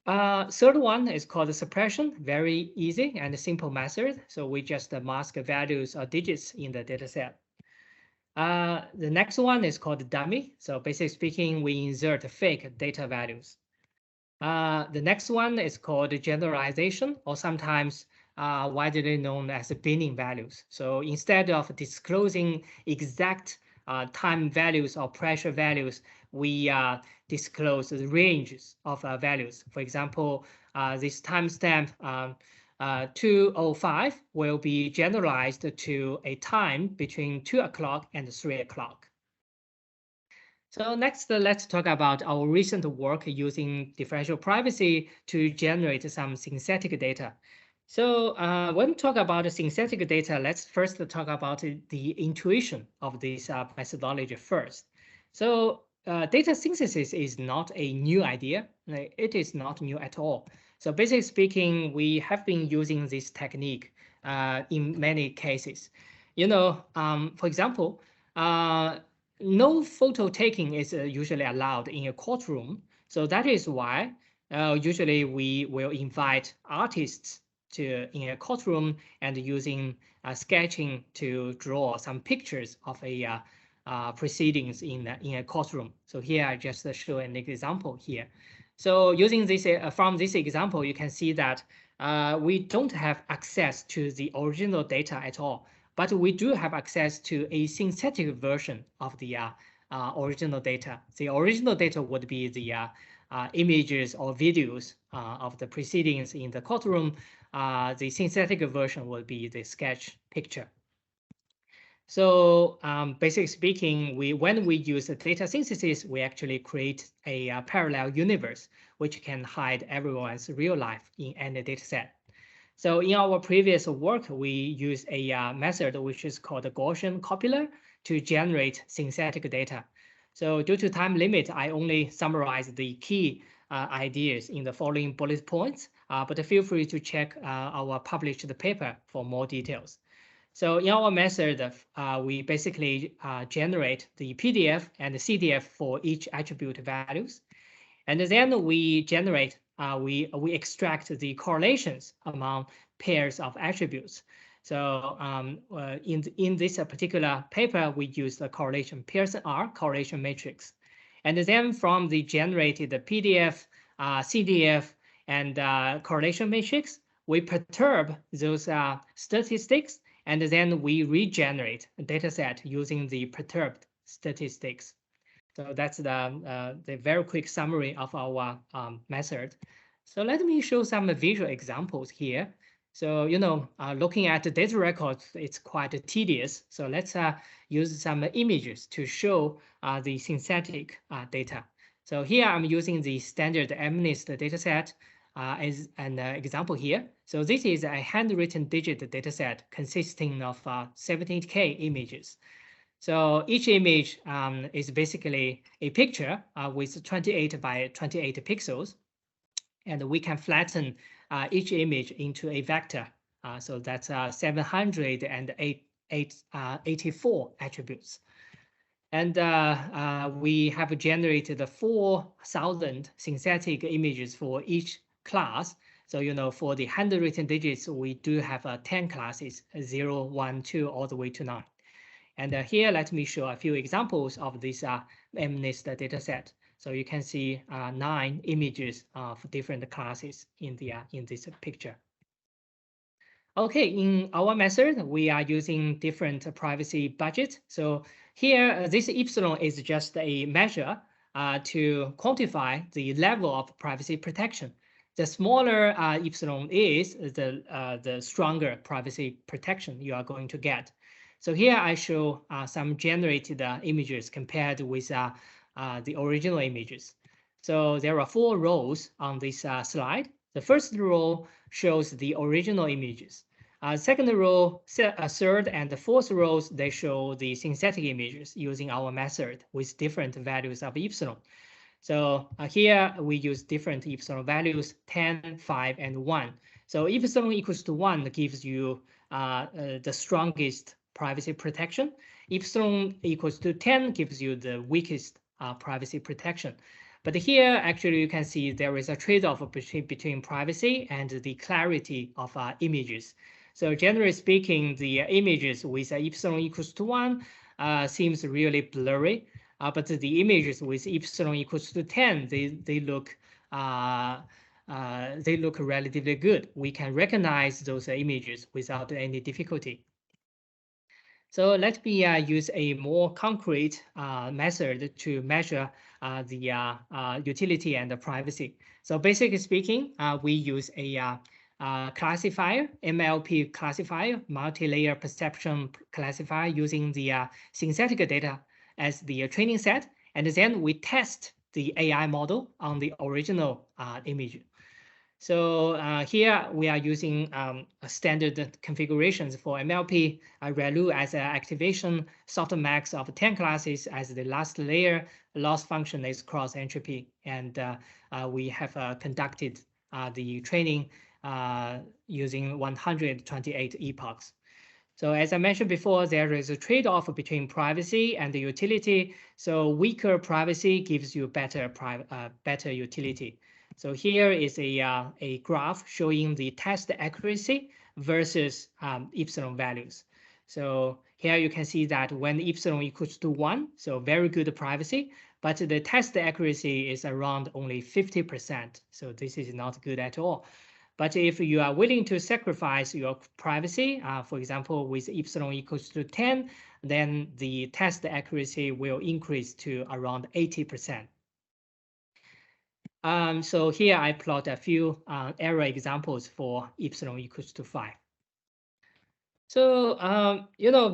Third one is called suppression, very easy and simple method. So we just mask values or digits in the data set. The next one is called dummy. So basically speaking, we insert fake data values. The next one is called generalization, or sometimes widely known as binning values. So instead of disclosing exact time values or pressure values, we disclose the ranges of values. For example, this timestamp 2:05 will be generalized to a time between 2 o'clock and 3 o'clock. So next, let's talk about our recent work using differential privacy to generate some synthetic data. So when we talk about synthetic data, let's first talk about the intuition of this methodology first. So data synthesis is not a new idea. It is not new at all. So basically speaking, we have been using this technique in many cases. For example, no photo taking is usually allowed in a courtroom. So that is why usually we will invite artists in a courtroom and using sketching to draw some pictures of a proceedings in a courtroom. So here I just show an example here. So using this from this example, you can see that we don't have access to the original data at all, but we do have access to a synthetic version of the original data. The original data would be the images or videos of the proceedings in the courtroom. The synthetic version will be the sketch picture. So basically speaking, when we use data synthesis, we actually create a parallel universe which can hide everyone's real life in any data set. So in our previous work, we use a method which is called Gaussian coupler to generate synthetic data. So due to time limit, I only summarize the key ideas in the following bullet points, but feel free to check our published paper for more details. So in our method, we basically generate the PDF and the CDF for each attribute values. And then we generate, we extract the correlations among pairs of attributes. So in this particular paper, we use the correlation Pearson R correlation matrix. And then from the generated PDF, CDF, and correlation matrix, we perturb those statistics, and then we regenerate a data set using the perturbed statistics. So that's the very quick summary of our method. So let me show some visual examples here. So, looking at the data records, it's quite tedious. So let's use some images to show the synthetic data. So here I'm using the standard MNIST dataset as an example here. So this is a handwritten digit dataset consisting of 78K images. So each image is basically a picture with 28 by 28 pixels. And we can flatten each image into a vector. So that's 784 attributes. And we have generated 4,000 synthetic images for each class. So, for the handwritten digits, we do have 10 classes, 0, 1, 2, all the way to 9. And here, let me show a few examples of this MNIST dataset. So you can see 9 images of different classes in this picture. Okay, in our method, we are using different privacy budgets. So here, this epsilon is just a measure to quantify the level of privacy protection. The smaller epsilon is, the stronger privacy protection you are going to get. So here I show some generated images compared with the original images. So there are 4 rows on this slide. The first row shows the original images. Second row, third, and the fourth rows, they show the synthetic images using our method with different values of epsilon. So here we use different epsilon values, 10, 5, and 1. So epsilon equals to 1 gives you the strongest privacy protection. Epsilon equals to 10 gives you the weakest privacy protection. But here, actually, you can see there is a trade-off between privacy and the clarity of images. So generally speaking, the images with epsilon equals to 1 seems really blurry. But the images with epsilon equals to 10, they look relatively good. We can recognize those images without any difficulty. So let me use a more concrete method to measure the utility and the privacy. So basically speaking, we use a classifier, MLP classifier, multi-layer perception classifier using the synthetic data as the training set. And then we test the AI model on the original image. So here we are using standard configurations for MLP, ReLU as an activation, softmax of 10 classes as the last layer, loss function is cross entropy. And we have conducted the training using 128 epochs. So as I mentioned before, there is a trade-off between privacy and the utility. So weaker privacy gives you better utility. So here is a graph showing the test accuracy versus epsilon values. So here you can see that when epsilon equals to 1, so very good privacy, but the test accuracy is around only 50%. So this is not good at all. But if you are willing to sacrifice your privacy, for example, with epsilon equals to 10, then the test accuracy will increase to around 80%. So here I plot a few error examples for epsilon equals to 5. So,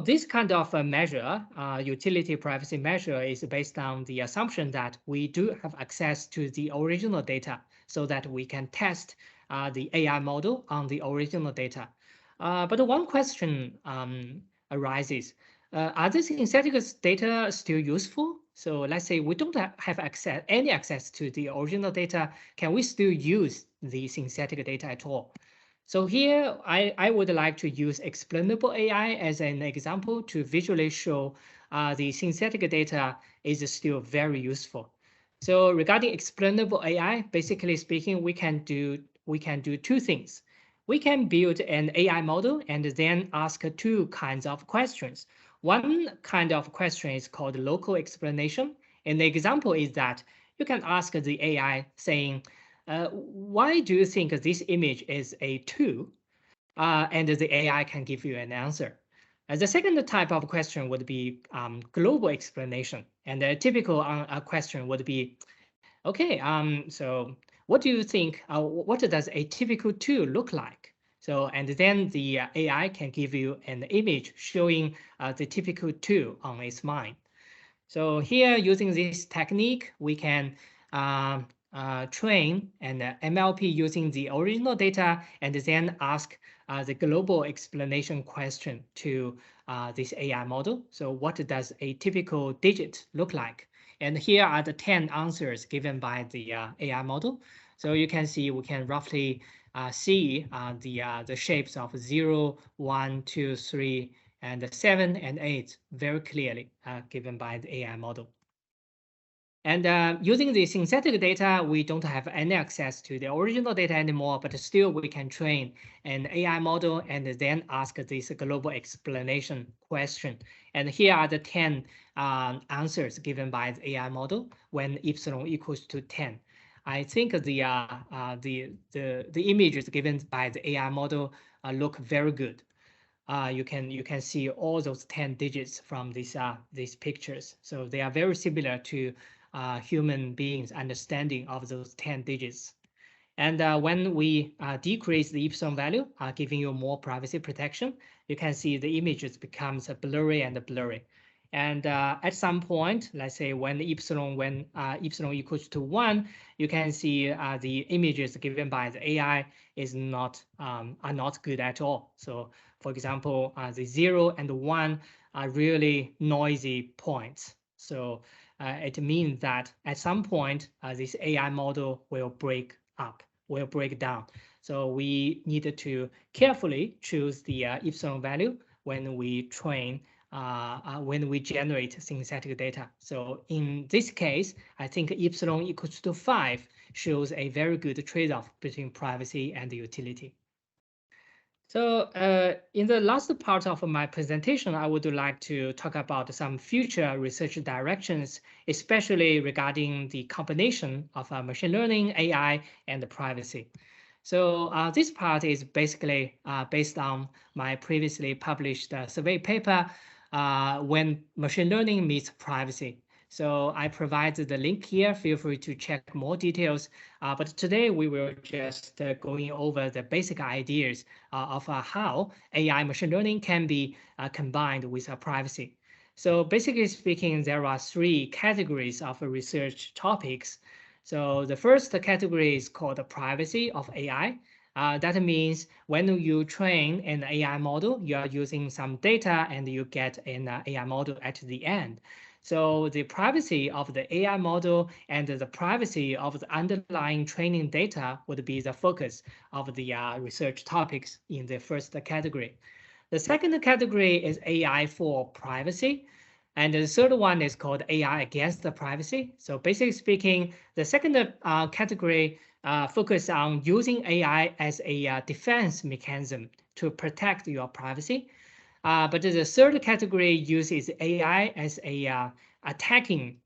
this kind of a measure, utility privacy measure, is based on the assumption that we do have access to the original data so that we can test the AI model on the original data. But one question arises, are the synthetic data still useful? So let's say we don't have any access to the original data. Can we still use the synthetic data at all? So here, I would like to use explainable AI as an example to visually show the synthetic data is still very useful. So regarding explainable AI, basically speaking, we can do two things. We can build an AI model and then ask two kinds of questions. One kind of question is called local explanation. And the example is that you can ask the AI saying, why do you think this image is a 2? And the AI can give you an answer. The second type of question would be global explanation. And a typical question would be, okay, so what do you think, what does a typical 2 look like? So, and then the AI can give you an image showing the typical 2 on its mind. So here, using this technique, we can train an MLP using the original data and then ask the global explanation question to this AI model. So what does a typical digit look like? And here are the 10 answers given by the AI model. So you can see we can roughly see the shapes of 0, 1, 2, 3, and 7 and 8 very clearly given by the AI model. And using the synthetic data, we don't have any access to the original data anymore, but still we can train an AI model and then ask this global explanation question. And here are the 10 answers given by the AI model when epsilon equals to 10. I think the images given by the AI model look very good. You can see all those 10 digits from these pictures. So they are very similar to human beings' understanding of those 10 digits. And when we decrease the epsilon value, giving you more privacy protection, you can see the images becomes blurry and blurry. And at some point, let's say when epsilon equals to 1, you can see the images given by the AI are not good at all. So for example, the 0 and 1 are really noisy points. So it means that at some point, this AI model will break down. So we need to carefully choose the epsilon value when we when we generate synthetic data. So in this case, I think epsilon equals to 5 shows a very good trade-off between privacy and utility. So in the last part of my presentation, I would like to talk about some future research directions, especially regarding the combination of machine learning, AI, and privacy. So this part is basically based on my previously published survey paper, When Machine Learning Meets Privacy. So I provided the link here. Feel free to check more details. But today we will just going over the basic ideas of how AI machine learning can be combined with privacy. So basically speaking, there are 3 categories of research topics. So the first category is called the privacy of AI. That means when you train an AI model, you are using some data and you get an AI model at the end. So the privacy of the AI model and the privacy of the underlying training data would be the focus of the research topics in the first category. The second category is AI for privacy. And the third one is called AI against the privacy. So basically speaking, the second category focus on using AI as a defense mechanism to protect your privacy. But the third category uses AI as a attacking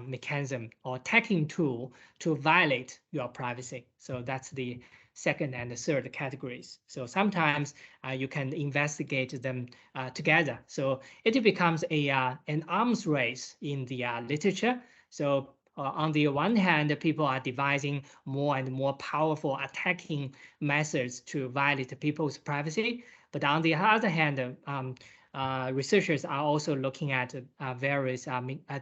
mechanism or attacking tool to violate your privacy. So that's the second and the third categories. So sometimes you can investigate them together. So it becomes an arms race in the literature. So on the one hand, people are devising more and more powerful attacking methods to violate people's privacy. But on the other hand, researchers are also looking at various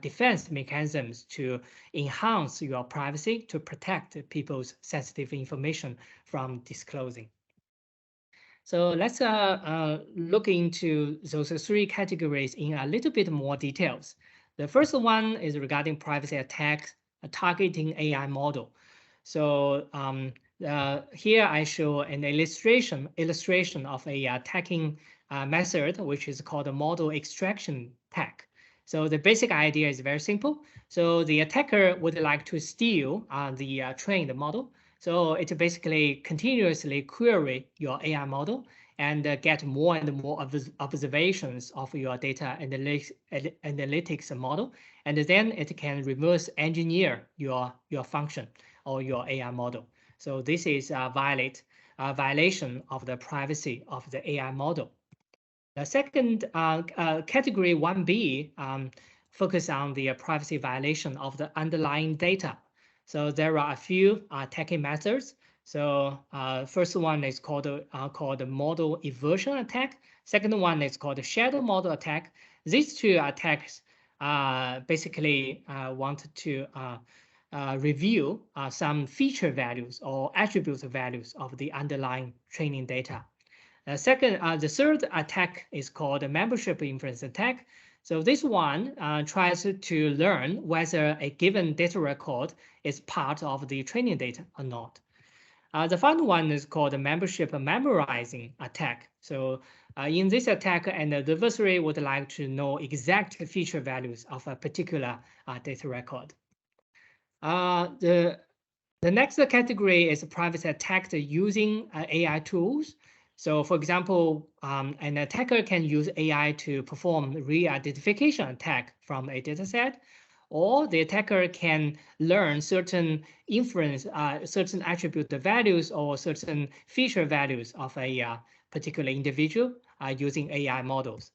defense mechanisms to enhance your privacy to protect people's sensitive information from disclosing. So let's look into those 3 categories in a little bit more details. The first one is regarding privacy attacks targeting AI model. So here I show an illustration of a attacking method, which is called a model extraction attack. So the basic idea is very simple. So the attacker would like to steal the trained model. So it basically continuously query your AI model and get more and more observations of your data analytics model. And then it can reverse engineer your function or your AI model. So this is a violation of the privacy of the AI model. The second category 1B focus on the privacy violation of the underlying data. So there are a few attacking methods. So first one is called model inversion attack. Second one is called shadow model attack. These two attacks basically want to review some feature values or attribute values of the underlying training data. The third attack is called a membership inference attack. So this one tries to learn whether a given data record is part of the training data or not. The final one is called a membership memorizing attack. So in this attack, an adversary would like to know exact feature values of a particular data record. The next category is privacy attack using AI tools. So for example, an attacker can use AI to perform re-identification attack from a dataset, or the attacker can learn certain certain attribute values or certain feature values of a particular individual using AI models.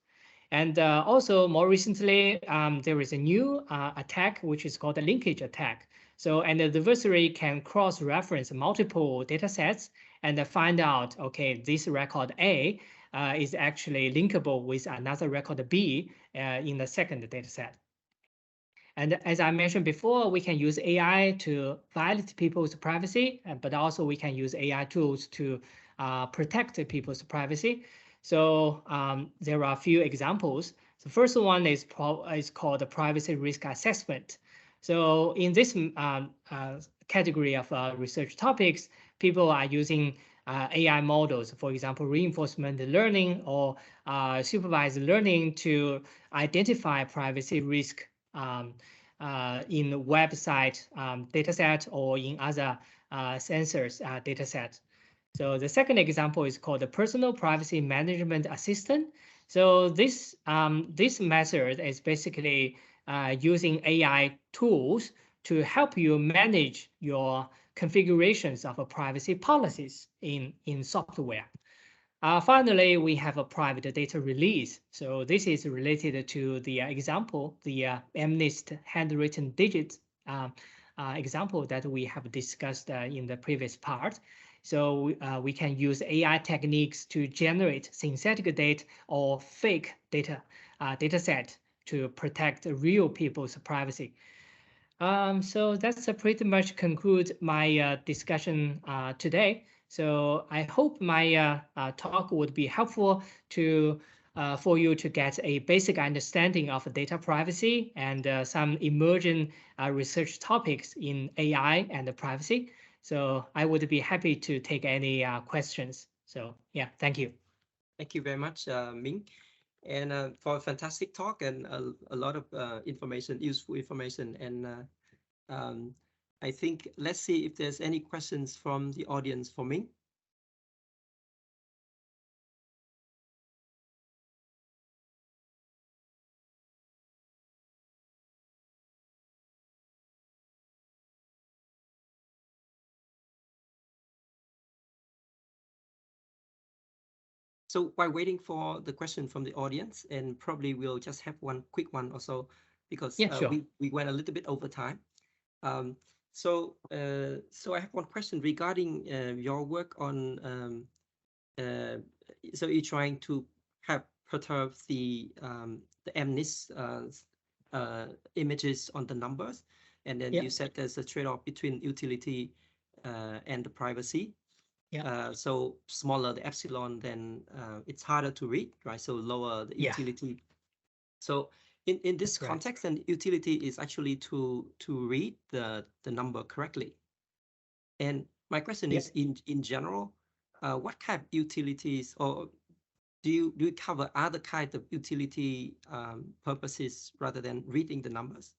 And also more recently, there is a new attack, which is called a linkage attack. So an adversary can cross-reference multiple data sets and find out, okay, this record A is actually linkable with another record B in the second data set. And as I mentioned before, we can use AI to violate people's privacy, but also we can use AI tools to protect people's privacy. So there are a few examples. The first one is called the privacy risk assessment. So in this category of research topics, people are using AI models, for example, reinforcement learning or supervised learning to identify privacy risk in website dataset or in other sensors dataset. So the second example is called the personal privacy management assistant. So this method is basically using AI tools to help you manage your configurations of privacy policies in software. Finally, we have a private data release. So this is related to the example, the MNIST handwritten digits example that we have discussed in the previous part. So we can use AI techniques to generate synthetic data or fake data set to protect real people's privacy. So that's pretty much conclude my discussion today. So I hope my talk would be helpful to for you to get a basic understanding of data privacy and some emerging research topics in AI and privacy. So I would be happy to take any questions. So yeah, thank you. Thank you very much, Ming, and for a fantastic talk and a lot of information, useful information. And I think let's see if there's any questions from the audience for Ming. So while waiting for the question from the audience, and probably we'll just have one quick one or so, because Yeah, sure. we went a little bit over time. So I have one question regarding your work on. So you're trying to have perturb the MNIST images on the numbers, and then you said there's a trade-off between utility and the privacy. So smaller the epsilon, then it's harder to read, right? So lower the utility. So In this context, and utility is actually to read the number correctly. And my question is, in general, what kind of utilities, or do you cover other kind of utility purposes rather than reading the numbers?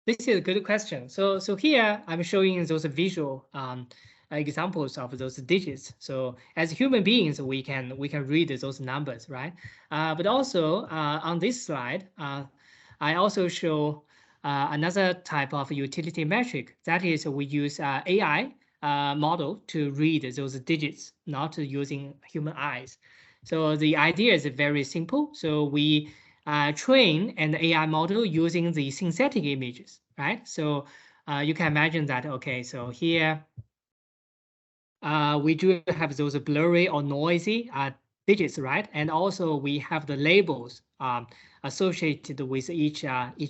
This is a good question. So here I'm showing those visual examples of those digits. So as human beings, we can read those numbers, right? But also on this slide, I also show another type of utility metric. That is, we use AI model to read those digits, not using human eyes. So the idea is very simple. So we train an AI model using the synthetic images, right? So you can imagine that, okay, so here we do have those blurry or noisy digits, right? And also we have the labels associated with each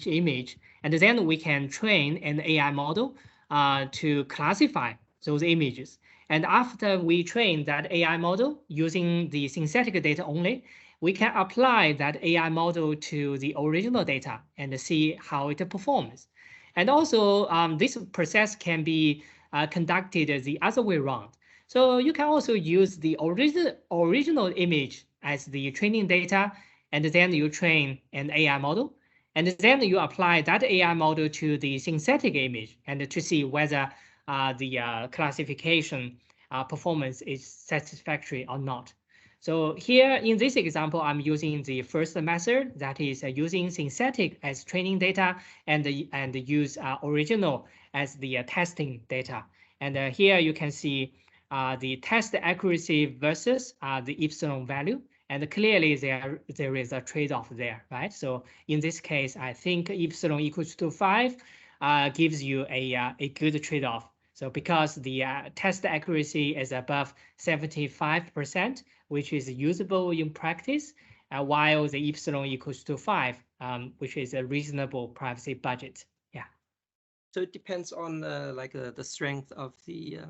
image. And then we can train an AI model to classify those images. And after we train that AI model using the synthetic data only, we can apply that AI model to the original data and see how it performs. And also, this process can be conducted the other way around. So you can also use the original image as the training data, and then you train an AI model, and then you apply that AI model to the synthetic image and to see whether the classification performance is satisfactory or not. So here in this example, I'm using the first method, that is using synthetic as training data and use original as the testing data. And here you can see the test accuracy versus the epsilon value. And clearly there is a trade-off there, right? So in this case, I think epsilon equals to 5 gives you a good trade-off. So because the test accuracy is above 75%, which is usable in practice, while the epsilon equals to 5, which is a reasonable privacy budget. Yeah. So it depends on the strength of the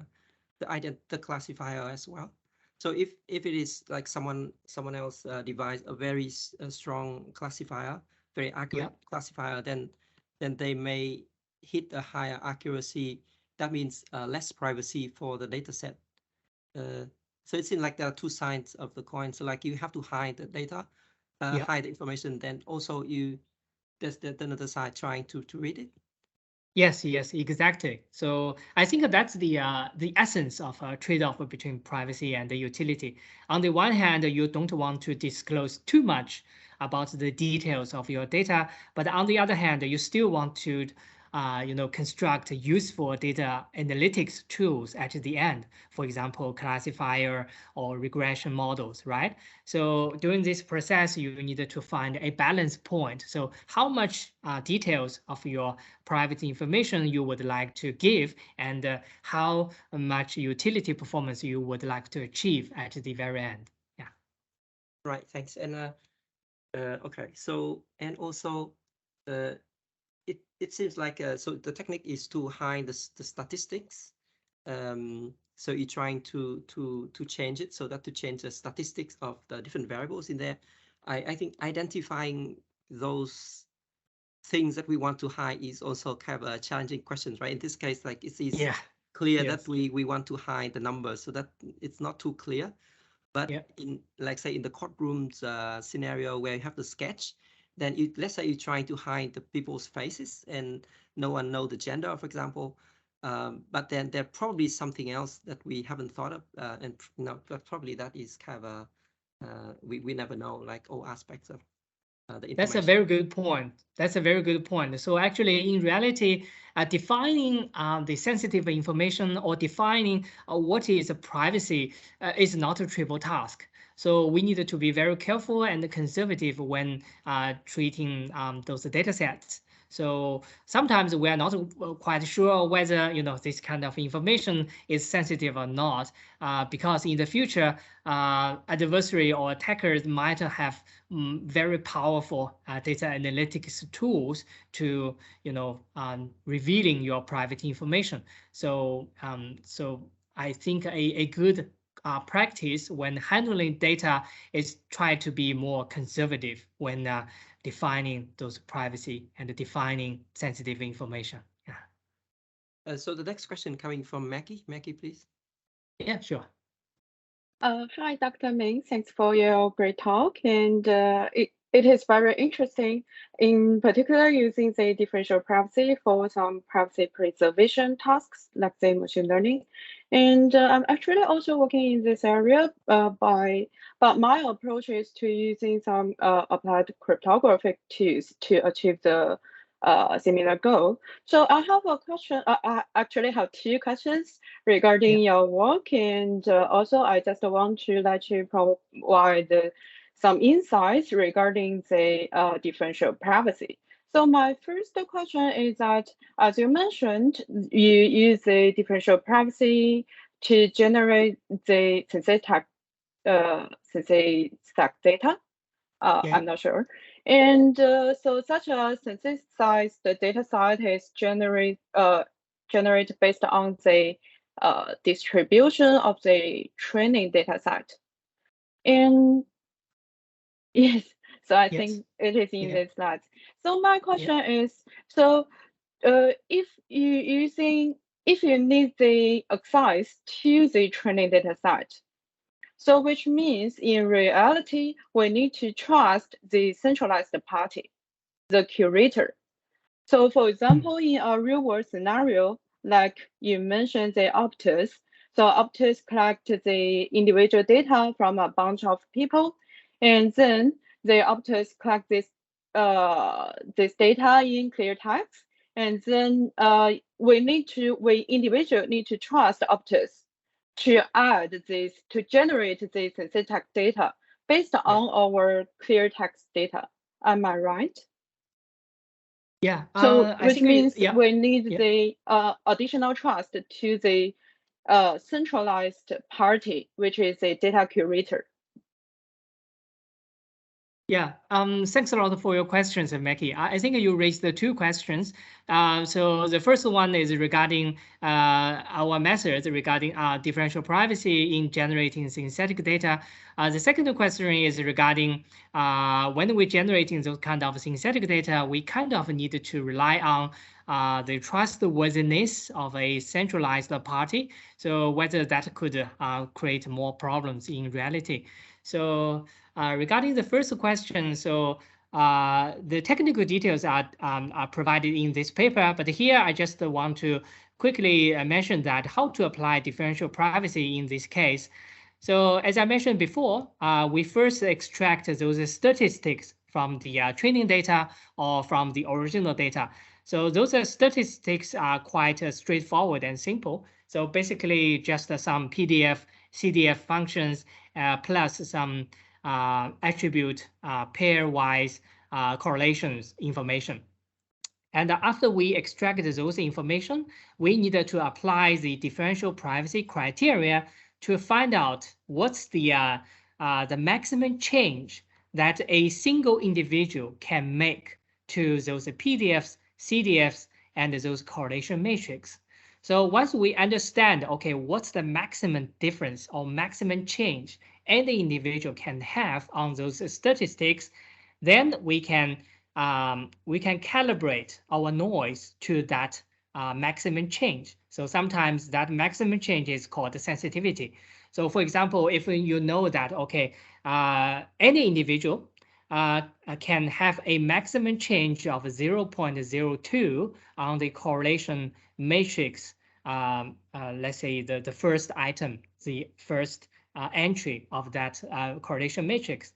classifier as well. So if it is like someone else devised a very strong classifier, very accurate classifier, then they may hit a higher accuracy. That means less privacy for the data set. So it seems like there are two sides of the coin. So like you have to hide the data, hide the information. Then also there's another side trying to read it. Yes, exactly. So I think that's the essence of a trade-off between privacy and the utility. On the one hand, you don't want to disclose too much about the details of your data, but on the other hand, you still want to construct useful data analytics tools at the end, for example, classifier or regression models, right? So during this process, you need to find a balance point. So how much details of your private information you would like to give, and how much utility performance you would like to achieve at the very end. Yeah. Right, thanks. And okay, so and also it seems like so the technique is to hide the statistics. So you're trying to change it, so that to change the statistics of the different variables in there. I think identifying those things that we want to hide is also kind of a challenging question, right? In this case, like it is clear that we want to hide the numbers, so that it's not too clear. But in, like say, in the courtrooms scenario where you have the sketch, then let's say you're trying to hide the people's faces and no one know the gender, for example. But then there probably something else that we haven't thought of, and but probably that is kind of we never know, like all aspects of the information. That's a very good point. That's a very good point. So actually, in reality, defining the sensitive information or defining what is privacy is not a trivial task. So we need to be very careful and conservative when treating those data sets. So sometimes we are not quite sure whether this kind of information is sensitive or not, because in the future, adversary or attackers might have very powerful data analytics tools to revealing your private information. So so I think a good practice when handling data is try to be more conservative when defining those privacy and defining sensitive information. Yeah. So the next question coming from Maggie. Maggie, please. Yeah, sure. Hi, Dr. Ming. Thanks for your great talk. And it is very interesting, in particular, using the differential privacy for some privacy preservation tasks, like the machine learning. And I'm actually also working in this area, but my approach is to using some applied cryptographic tools to achieve the similar goal. So I have a question. I actually have two questions regarding your work, and also I just want to let you provide some insights regarding the differential privacy. So my first question is that, as you mentioned, you use the differential privacy to generate the synthetic data. I'm not sure. And so such a synthesized data set is generated based on the distribution of the training data set. And yes, so I think it is in this slide. So my question is, so if you need the access to the training data set, so which means in reality, we need to trust the centralized party, the curator. So for example, in a real world scenario, like you mentioned the Optus, so Optus collect the individual data from a bunch of people, and then the Optus collect this data in clear text, and then we individual need to trust Optus to add this, to generate this synthetic data based on our clear text data. Am I right? Yeah. So which means we need the additional trust to the centralized party, which is a data curator. Yeah, thanks a lot for your questions, Mackie. I think you raised the two questions. So the first one is regarding our methods regarding differential privacy in generating synthetic data. The second question is regarding when we're generating those kind of synthetic data, we kind of need to rely on the trustworthiness of a centralized party. So whether that could create more problems in reality. So regarding the first question, so the technical details are provided in this paper, but here I just want to quickly mention that how to apply differential privacy in this case. So as I mentioned before, we first extract those statistics from the training data or from the original data. So those statistics are quite straightforward and simple. So basically just some PDF, CDF functions plus some attribute pairwise correlations information. And after we extract those information, we need to apply the differential privacy criteria to find out what's the maximum change that a single individual can make to those PDFs, CDFs, and those correlation matrix. So once we understand, okay, what's the maximum difference or maximum change any individual can have on those statistics, then we can calibrate our noise to that maximum change. So sometimes that maximum change is called sensitivity. So for example, if you know that, okay, any individual can have a maximum change of 0.02 on the correlation matrix, let's say the first item, the first entry of that correlation matrix,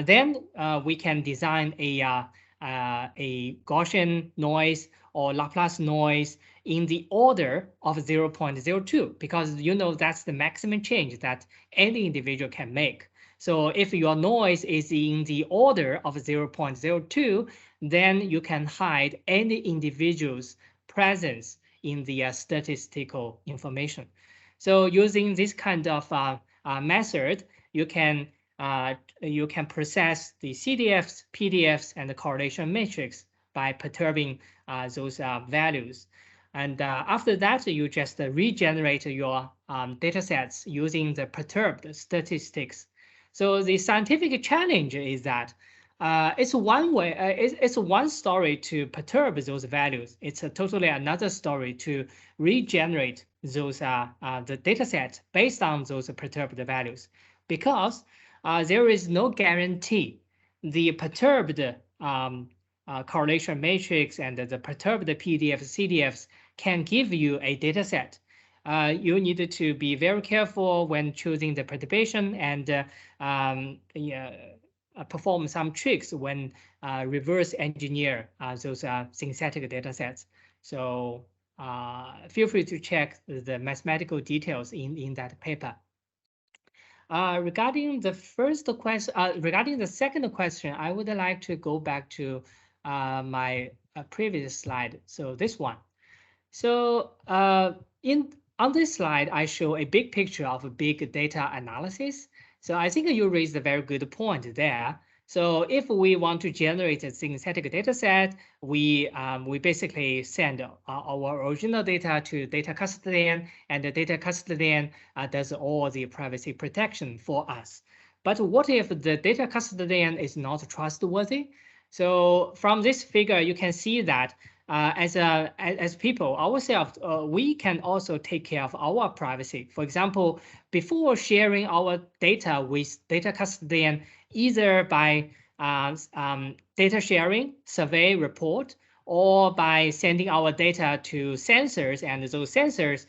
then we can design a Gaussian noise or Laplace noise in the order of 0.02, because you know that's the maximum change that any individual can make. So if your noise is in the order of 0.02, then you can hide any individual's presence in the statistical information. So using this kind of method, you can process the CDFs, PDFs, and the correlation matrix by perturbing those values. And after that, you just regenerate your data sets using the perturbed statistics. So the scientific challenge is that it's one way. It's one story to perturb those values. It's a totally another story to regenerate those the data set based on those perturbed values, because there is no guarantee the perturbed correlation matrix and the perturbed PDFs, CDFs can give you a data set. You need to be very careful when choosing the perturbation and perform some tricks when reverse engineer those synthetic data sets. So feel free to check the mathematical details in that paper. Regarding the first question, regarding the second question, I would like to go back to my previous slide. So this one. So on this slide, I show a big picture of a big data analysis. So I think you raised a very good point there. So if we want to generate a synthetic data set, we basically send our original data to data custodian, and the data custodian does all the privacy protection for us. But what if the data custodian is not trustworthy? So from this figure, you can see that as people ourselves, we can also take care of our privacy. For example, before sharing our data with data custodian, either by data sharing, survey report, or by sending our data to sensors, and those sensors,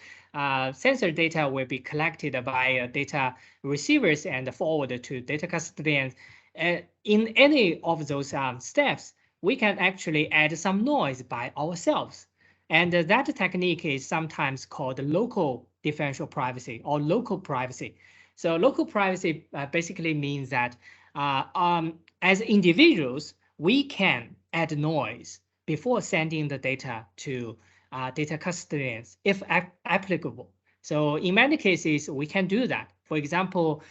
sensor data will be collected by data receivers and forwarded to data custodians. In any of those steps, we can actually add some noise by ourselves. And that technique is sometimes called local differential privacy or local privacy. So local privacy basically means that as individuals, we can add noise before sending the data to data custodians if applicable. So in many cases, we can do that. For example,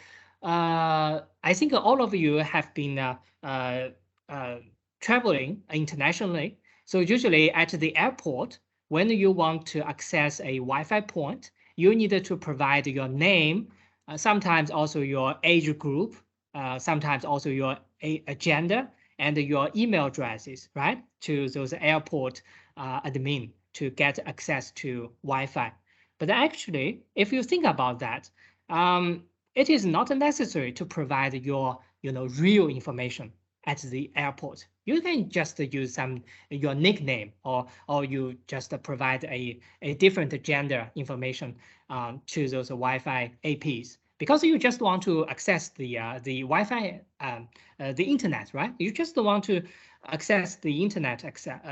I think all of you have been traveling internationally. So usually at the airport, when you want to access a Wi-Fi point, you need to provide your name, sometimes also your age group, sometimes also your gender and your email addresses, right, to those airport admin to get access to Wi-Fi. But actually, if you think about that, it is not necessary to provide your real information at the airport. You can just use your nickname, or you just provide a different gender information to those Wi-Fi APs, because you just want to access the Wi-Fi, the internet, right? You just want to access the internet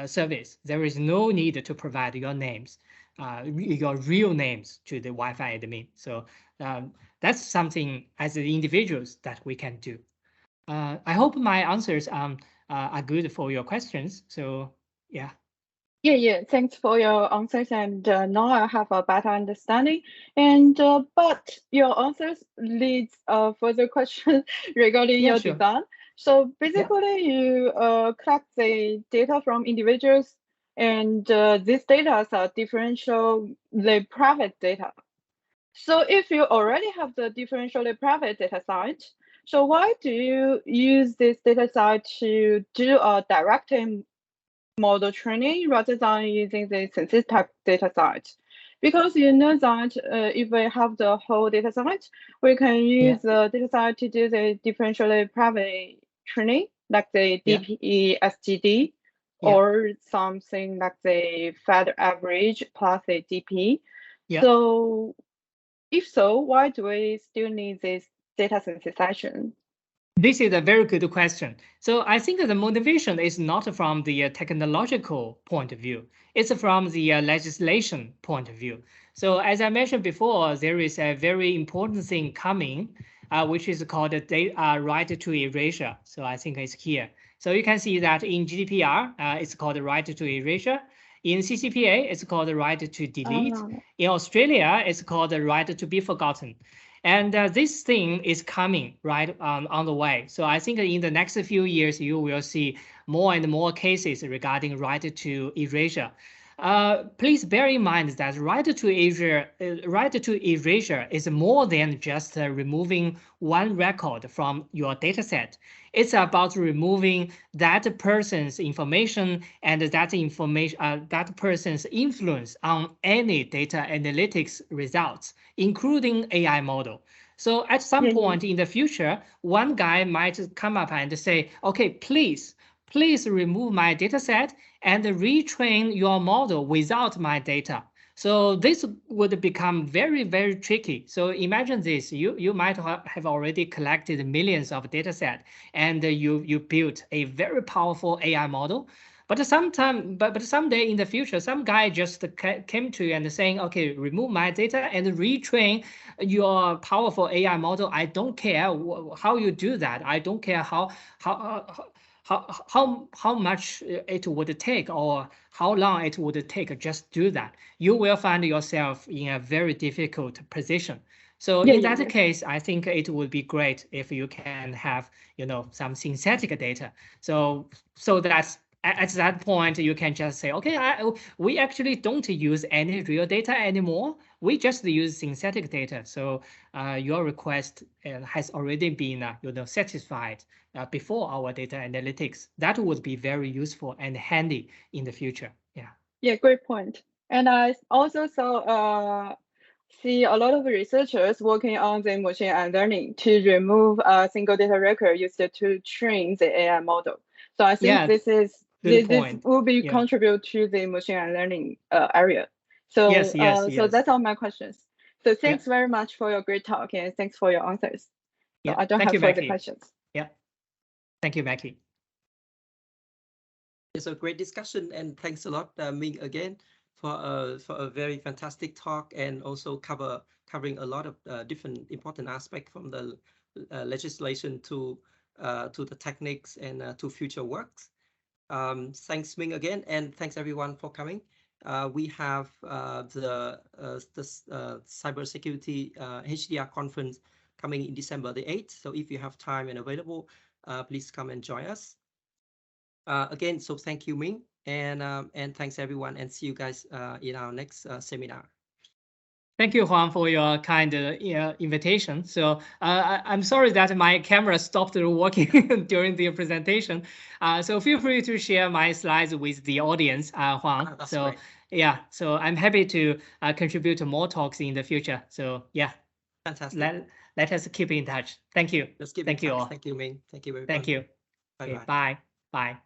service. There is no need to provide your names, your real names to the Wi-Fi admin. So that's something as individuals that we can do. I hope my answers are good for your questions. So yeah. Yeah. Thanks for your answers, and now I have a better understanding. And but your answers leads further question regarding your design. So basically, you collect the data from individuals, and these data are differentially private data. So if you already have the differentially private data set, so why do you use this data set to do a direct model training rather than using the synthetic data set? Because you know that if we have the whole data set, we can use the data set to do the differentially private training, like the DPE SGD, or something like the Fed average plus the DP. So if so, why do we still need this data synthesization? This is a very good question. So I think the motivation is not from the technological point of view. It's from the legislation point of view. So as I mentioned before, there is a very important thing coming, which is called right to erasure. So I think it's here. So you can see that in GDPR, it's called right to erasure. In CCPA, it's called the right to delete. In Australia, it's called the right to be forgotten. And this thing is coming right on the way. So I think in the next few years, you will see more and more cases regarding right to erasure. please bear in mind that right to erasure is more than just removing one record from your dataset. It's about removing that person's information and that person's influence on any data analytics results, including AI model. So at some point in the future, one guy might come up and say, okay, please remove my data set and retrain your model without my data. So this would become very, very tricky. So imagine this, you might have already collected millions of data set and you built a very powerful AI model. But someday in the future, some guy just came to you and saying, okay, remove my data and retrain your powerful AI model. I don't care how you do that. I don't care how much it would take or how long it would take. Just do that. You will find yourself in a very difficult position. So in that case, I think it would be great if you can have, some synthetic data. So that's at that point, you can just say, okay, we actually don't use any real data anymore. We just use synthetic data. So your request has already been satisfied before our data analytics. That would be very useful and handy in the future. Yeah, great point. And I also see a lot of researchers working on the machine learning to remove a single data record used to train the AI model. So I think this will be contribute to the machine learning area. So so that's all my questions. So thanks very much for your great talk and thanks for your answers. So I don't have further questions. Yeah. Thank you, Mackie. It's a great discussion, and thanks a lot, Ming, again for a very fantastic talk, and also covering a lot of different important aspects from the legislation to the techniques and to future works. Thanks, Ming, again, and thanks everyone for coming. We have the cybersecurity HDR conference coming in December the 8th. So if you have time and available, please come and join us. Again, so thank you, Ming, and thanks everyone, and see you guys in our next seminar. Thank you, Huang, for your kind invitation. So I'm sorry that my camera stopped working during the presentation. So feel free to share my slides with the audience, Huang. So great. Yeah, so I'm happy to contribute to more talks in the future. So yeah, fantastic. Let us keep in touch. Thank you. Let's keep in touch. Thank you, Ming. Thank you, everybody. Thank you. Bye-bye. Okay, bye. Bye.